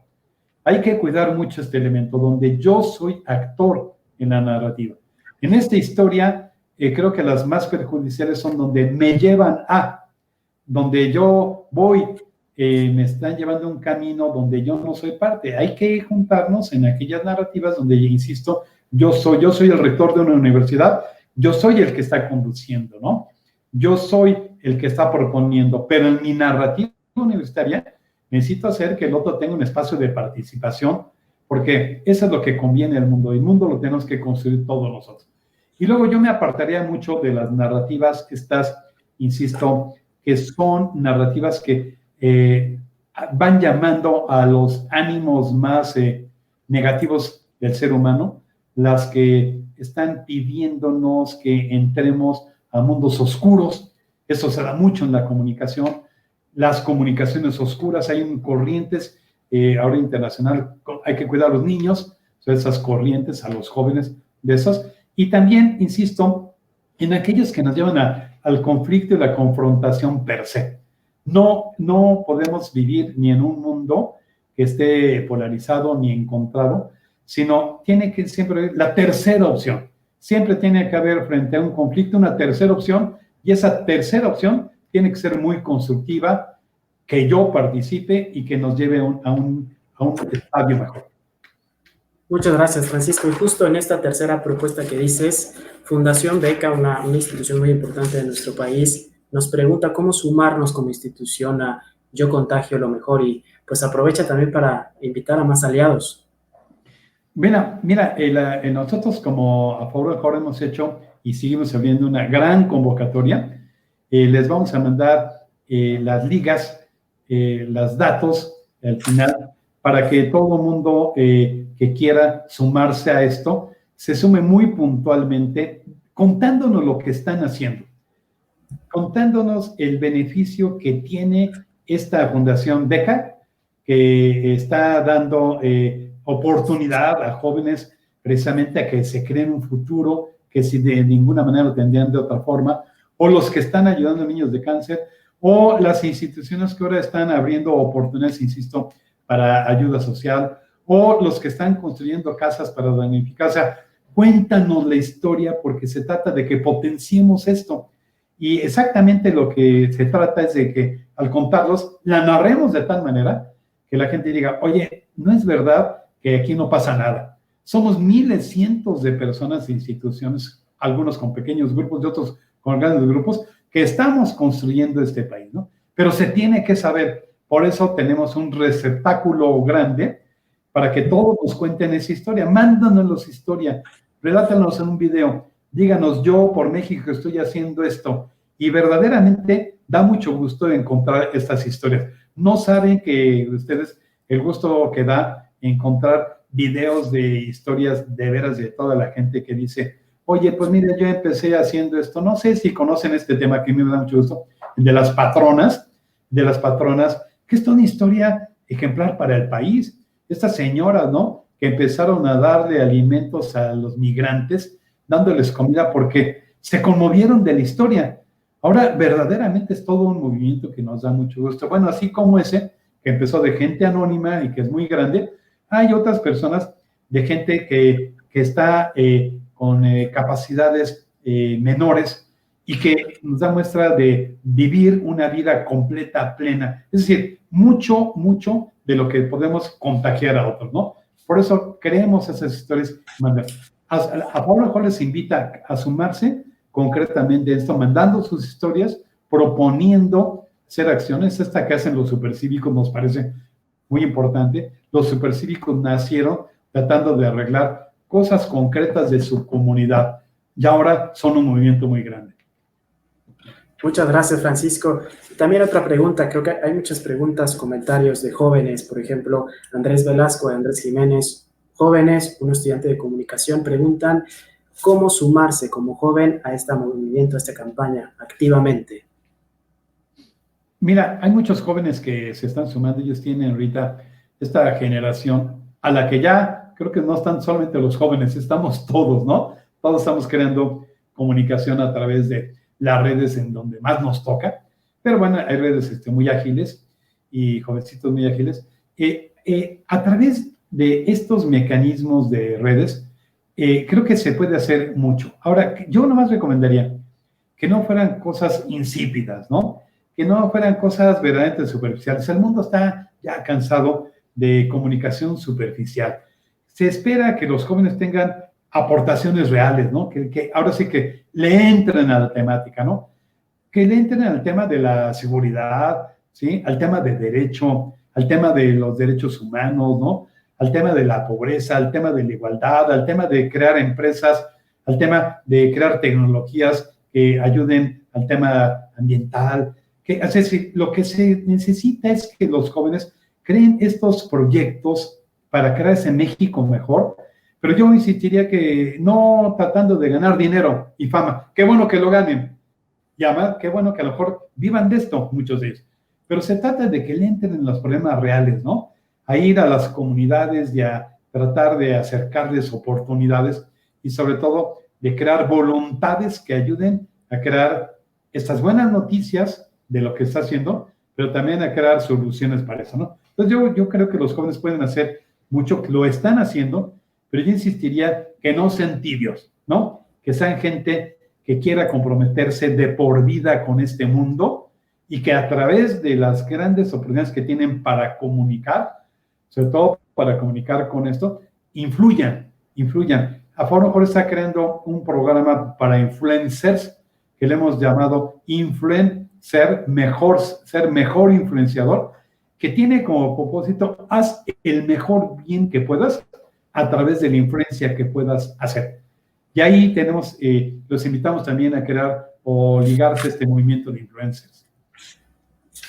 Hay que cuidar mucho este elemento, donde yo soy actor en la narrativa. En esta historia, creo que las más perjudiciales son donde me llevan donde yo voy, me están llevando un camino donde yo no soy parte. Hay que juntarnos en aquellas narrativas donde, insisto, yo soy el rector de una universidad, yo soy el que está conduciendo, ¿no? Yo soy el que está proponiendo, pero en mi narrativa universitaria necesito hacer que el otro tenga un espacio de participación, porque eso es lo que conviene al mundo. El mundo lo tenemos que construir todos nosotros. Y luego yo me apartaría mucho de las narrativas estas, insisto, que son narrativas que van llamando a los ánimos más negativos del ser humano, las que están pidiéndonos que entremos a mundos oscuros. Eso se da mucho en la comunicación. Las comunicaciones oscuras, hay corrientes, ahora internacional, hay que cuidar a los niños, esas corrientes, a los jóvenes de esas. Y también, insisto, en aquellos que nos llevan al conflicto y la confrontación per se. No podemos vivir ni en un mundo que esté polarizado ni encontrado, sino tiene que siempre haber la tercera opción. Siempre tiene que haber frente a un conflicto una tercera opción, y esa tercera opción tiene que ser muy constructiva, que yo participe y que nos lleve a un estadio mejor. Muchas gracias, Francisco. Y justo en esta tercera propuesta que dices, Fundación Beca, una institución muy importante de nuestro país, nos pregunta cómo sumarnos como institución a Yo Contagio lo Mejor, y pues aprovecha también para invitar a más aliados. Mira, nosotros como A Favor del Mejor hemos hecho y seguimos abriendo una gran convocatoria. Les vamos a mandar las ligas, los datos al final, para que todo mundo que quiera sumarse a esto se sume muy puntualmente, contándonos lo que están haciendo, contándonos el beneficio que tiene esta Fundación Beca, que está dando oportunidad a jóvenes precisamente a que se creen un futuro que si de ninguna manera lo tendrían de otra forma, o los que están ayudando a niños de cáncer, o las instituciones que ahora están abriendo oportunidades, insisto, para ayuda social, o los que están construyendo casas para damnificar. O sea, cuéntanos la historia, porque se trata de que potenciemos esto. Y exactamente lo que se trata es de que al contarlos, la narremos de tal manera que la gente diga, oye, no es verdad que aquí no pasa nada. Somos miles, cientos de personas e instituciones, algunos con pequeños grupos y otros con grandes grupos, que estamos construyendo este país, ¿no? Pero se tiene que saber, por eso tenemos un receptáculo grande para que todos nos cuenten esa historia. Mándanos historia, relátanos en un video, díganos, yo por México estoy haciendo esto, y verdaderamente da mucho gusto encontrar estas historias. No saben que ustedes, el gusto que da encontrar videos de historias de veras de toda la gente que dice, oye, pues mira, yo empecé haciendo esto, no sé si conocen este tema que a mí me da mucho gusto, de las patronas, que es una historia ejemplar para el país. Estas señoras, ¿no?, que empezaron a darle alimentos a los migrantes, dándoles comida porque se conmovieron de la historia. Ahora, verdaderamente es todo un movimiento que nos da mucho gusto. Bueno, así como ese, que empezó de gente anónima y que es muy grande, hay otras personas de gente que está con capacidades menores y que nos da muestra de vivir una vida completa, plena. Es decir, mucho de lo que podemos contagiar a otros, ¿no? Por eso creemos esas historias. A Pablo Mejor les invita a sumarse concretamente a esto, mandando sus historias, proponiendo hacer acciones. Esta que hacen los supercívicos nos parece muy importante. Los supercívicos nacieron tratando de arreglar cosas concretas de su comunidad y ahora son un movimiento muy grande. Muchas gracias, Francisco. También otra pregunta, creo que hay muchas preguntas, comentarios de jóvenes, por ejemplo, Andrés Velasco y Andrés Jiménez, jóvenes, un estudiante de comunicación, preguntan cómo sumarse como joven a este movimiento, a esta campaña, activamente. Mira, hay muchos jóvenes que se están sumando, ellos tienen ahorita esta generación a la que ya creo que no están solamente los jóvenes, estamos todos, ¿no? Todos estamos creando comunicación a través de las redes en donde más nos toca, pero bueno, hay redes muy ágiles y jovencitos muy ágiles. A través de estos mecanismos de redes, creo que se puede hacer mucho. Ahora, yo nomás recomendaría que no fueran cosas insípidas, ¿no? Que no fueran cosas verdaderamente superficiales. El mundo está ya cansado de comunicación superficial. Se espera que los jóvenes tengan aportaciones reales, ¿no? Que ahora sí que le entren a la temática, ¿no? Que le entren al tema de la seguridad, ¿sí? Al tema de derecho, al tema de los derechos humanos, ¿no? Al tema de la pobreza, al tema de la igualdad, al tema de crear empresas, al tema de crear tecnologías que ayuden al tema ambiental. Es decir, lo que se necesita es que los jóvenes creen estos proyectos para crear ese México mejor, pero yo insistiría que no tratando de ganar dinero y fama. Qué bueno que lo ganen, y además qué bueno que a lo mejor vivan de esto, muchos de ellos, pero se trata de que le entren en los problemas reales, ¿no? A ir a las comunidades y a tratar de acercarles oportunidades y sobre todo de crear voluntades que ayuden a crear estas buenas noticias de lo que está haciendo, pero también a crear soluciones para eso, ¿no? Entonces yo creo que los jóvenes pueden hacer mucho, lo están haciendo, pero yo insistiría que no sean tibios, ¿no? Que sean gente que quiera comprometerse de por vida con este mundo y que a través de las grandes oportunidades que tienen para comunicar, sobre todo para comunicar con esto, influyan. A Foro Mejor está creando un programa para influencers que le hemos llamado ser mejor influenciador, que tiene como propósito, haz el mejor bien que puedas a través de la influencia que puedas hacer. Y ahí los invitamos también a crear o ligarse a este movimiento de influencers.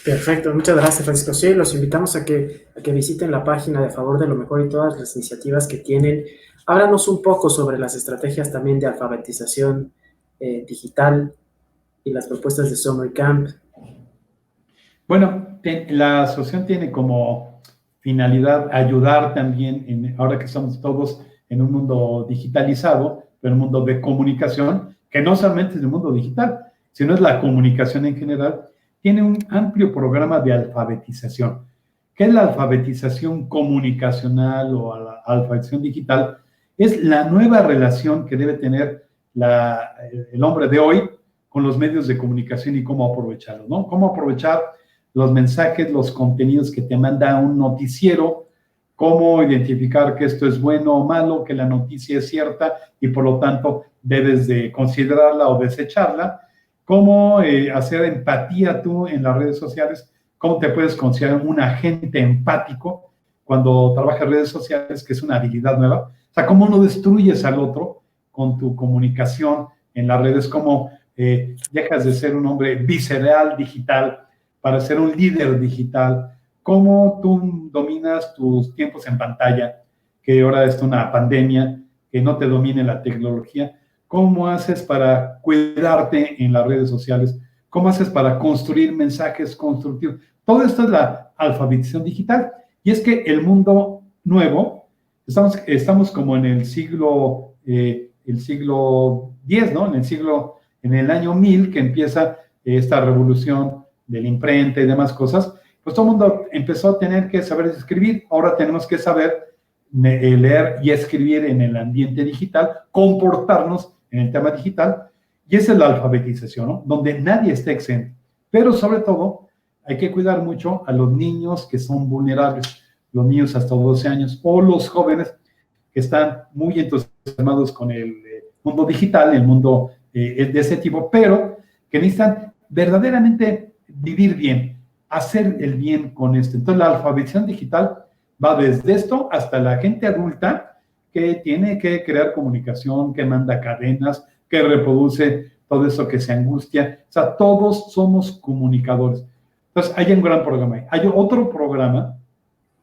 Perfecto, muchas gracias, Francisco. Sí, los invitamos a que visiten la página de A Favor de lo Mejor y todas las iniciativas que tienen. Háblanos un poco sobre las estrategias también de alfabetización digital y las propuestas de Summer Camp. Bueno, la asociación tiene como finalidad ayudar también, ahora que estamos todos en un mundo digitalizado, pero un mundo de comunicación, que no solamente es el mundo digital, sino es la comunicación en general, tiene un amplio programa de alfabetización. ¿Qué es la alfabetización comunicacional o la alfabetización digital? Es la nueva relación que debe tener el hombre de hoy con los medios de comunicación y cómo aprovecharlos, ¿no? Cómo aprovechar los mensajes, los contenidos que te manda un noticiero, cómo identificar que esto es bueno o malo, que la noticia es cierta y por lo tanto debes de considerarla o desecharla, cómo hacer empatía tú en las redes sociales, cómo te puedes considerar un agente empático cuando trabajas en redes sociales, que es una habilidad nueva. O sea, cómo no destruyes al otro con tu comunicación en las redes, cómo dejas de ser un hombre visceral digital para ser un líder digital, cómo tú dominas tus tiempos en pantalla, que ahora es una pandemia, que no te domine la tecnología, cómo haces para cuidarte en las redes sociales, cómo haces para construir mensajes constructivos. Todo esto es la alfabetización digital. Y es que el mundo nuevo, estamos como en el siglo X, ¿no? En el año 1000 que empieza esta revolución de la imprenta y demás cosas, pues todo el mundo empezó a tener que saber escribir. Ahora tenemos que saber leer y escribir en el ambiente digital, comportarnos en el tema digital, y esa es la alfabetización, ¿no? Donde nadie está exento. Pero sobre todo, hay que cuidar mucho a los niños que son vulnerables, los niños hasta 12 años, o los jóvenes que están muy entusiasmados con el mundo digital, el mundo de ese tipo, pero que necesitan verdaderamente vivir bien, hacer el bien con esto. Entonces, la alfabetización digital va desde esto hasta la gente adulta que tiene que crear comunicación, que manda cadenas, que reproduce todo eso, que se angustia. O sea, todos somos comunicadores. Entonces, hay un gran programa. Hay otro programa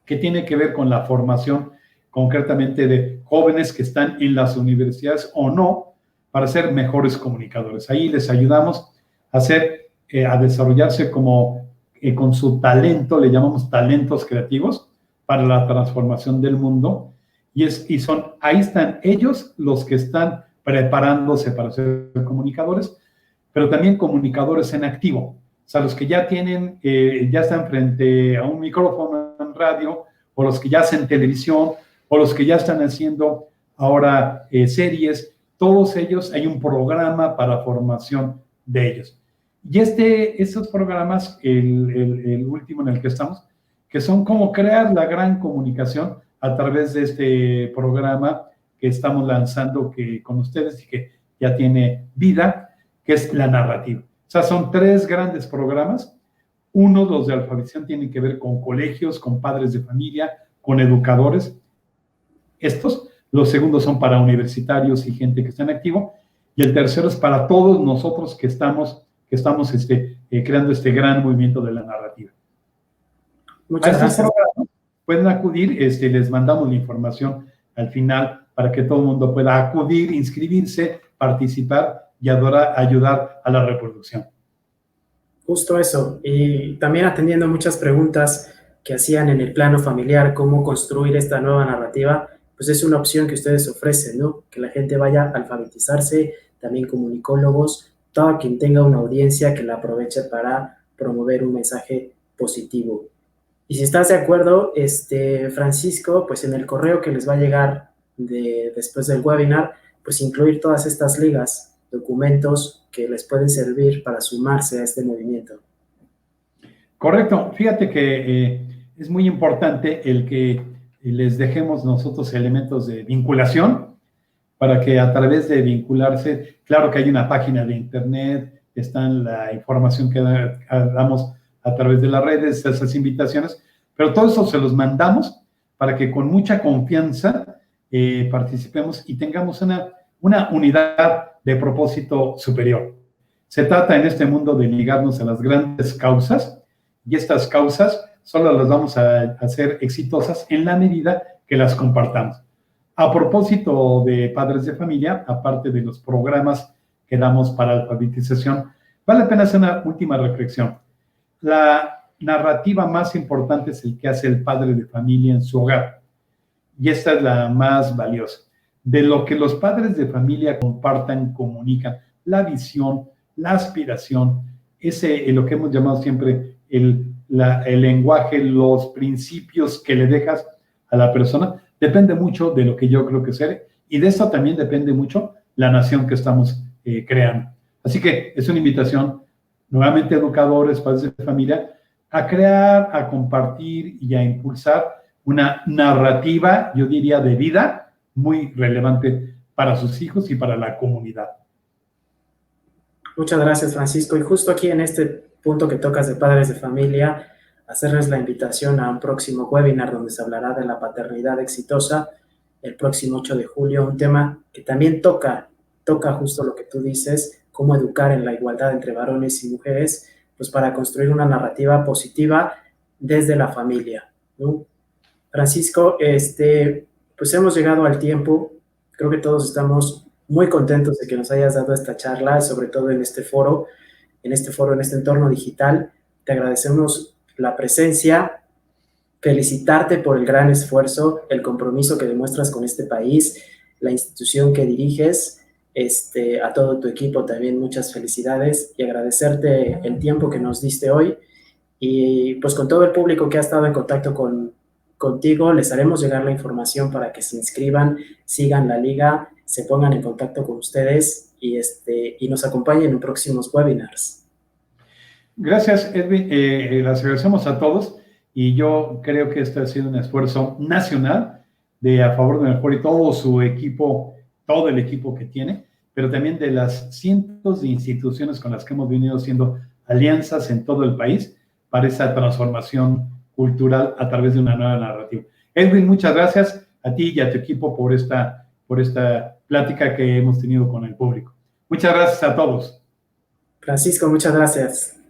que tiene que ver con la formación concretamente de jóvenes que están en las universidades o no, para ser mejores comunicadores. Ahí les ayudamos a a desarrollarse como con su talento, le llamamos talentos creativos, para la transformación del mundo. Ahí están ellos los que están preparándose para ser comunicadores, pero también comunicadores en activo. O sea, los que ya ya están frente a un micrófono en radio, o los que ya hacen televisión, o los que ya están haciendo ahora series, todos ellos hay un programa para formación de ellos. Y esos programas, el último en el que estamos, que son como crear la gran comunicación a través de este programa que estamos lanzando con ustedes y que ya tiene vida, que es la narrativa. O sea, son 3 grandes programas. Uno, los de alfabetización, tienen que ver con colegios, con padres de familia, con educadores. Los segundos son para universitarios y gente que está en activo. Y el tercero es para todos nosotros que estamos creando este gran movimiento de la narrativa. Muchas gracias. Pueden acudir, les mandamos la información al final para que todo el mundo pueda acudir, inscribirse, participar y ayudar a la reproducción. Justo eso, y también atendiendo muchas preguntas que hacían en el plano familiar, cómo construir esta nueva narrativa, pues es una opción que ustedes ofrecen, ¿no? Que la gente vaya a alfabetizarse, también comunicólogos, todo quien tenga una audiencia que la aproveche para promover un mensaje positivo. Y si estás de acuerdo, Francisco, pues en el correo que les va a llegar después del webinar, pues incluir todas estas ligas, documentos que les pueden servir para sumarse a este movimiento. Correcto. Fíjate que es muy importante el que les dejemos nosotros elementos de vinculación para que a través de vincularse, claro que hay una página de internet, está en la información que damos a través de las redes, esas invitaciones, pero todo eso se los mandamos para que con mucha confianza participemos y tengamos una unidad de propósito superior. Se trata en este mundo de ligarnos a las grandes causas, y estas causas solo las vamos a hacer exitosas en la medida que las compartamos. A propósito de padres de familia, aparte de los programas que damos para alfabetización, vale la pena hacer una última reflexión. La narrativa más importante es el que hace el padre de familia en su hogar, y esta es la más valiosa. De lo que los padres de familia compartan, comunican, la visión, la aspiración, lo que hemos llamado siempre el lenguaje, los principios que le dejas a la persona, depende mucho de lo que yo creo que ser, y de eso también depende mucho la nación que estamos creando. Así que es una invitación, nuevamente educadores, padres de familia, a crear, a compartir y a impulsar una narrativa, yo diría, de vida muy relevante para sus hijos y para la comunidad. Muchas gracias, Francisco. Y justo aquí en este punto que tocas de padres de familia, hacerles la invitación a un próximo webinar donde se hablará de la paternidad exitosa el próximo 8 de julio, un tema que también toca justo lo que tú dices, cómo educar en la igualdad entre varones y mujeres, pues para construir una narrativa positiva desde la familia, ¿no? Francisco, pues hemos llegado al tiempo. Creo que todos estamos muy contentos de que nos hayas dado esta charla, sobre todo en este foro, en este entorno digital. Te agradecemos la presencia, felicitarte por el gran esfuerzo, el compromiso que demuestras con este país, la institución que diriges, a todo tu equipo también muchas felicidades y agradecerte el tiempo que nos diste hoy. Y pues con todo el público que ha estado en contacto contigo, les haremos llegar la información para que se inscriban, sigan la liga, se pongan en contacto con ustedes y nos acompañen en próximos webinars. Gracias, Edwin. Las agradecemos a todos y yo creo que este ha sido un esfuerzo nacional a favor de Mejor y todo su equipo, todo el equipo que tiene, pero también de las cientos de instituciones con las que hemos venido haciendo alianzas en todo el país para esa transformación cultural a través de una nueva narrativa. Edwin, muchas gracias a ti y a tu equipo por esta plática que hemos tenido con el público. Muchas gracias a todos. Francisco, muchas gracias.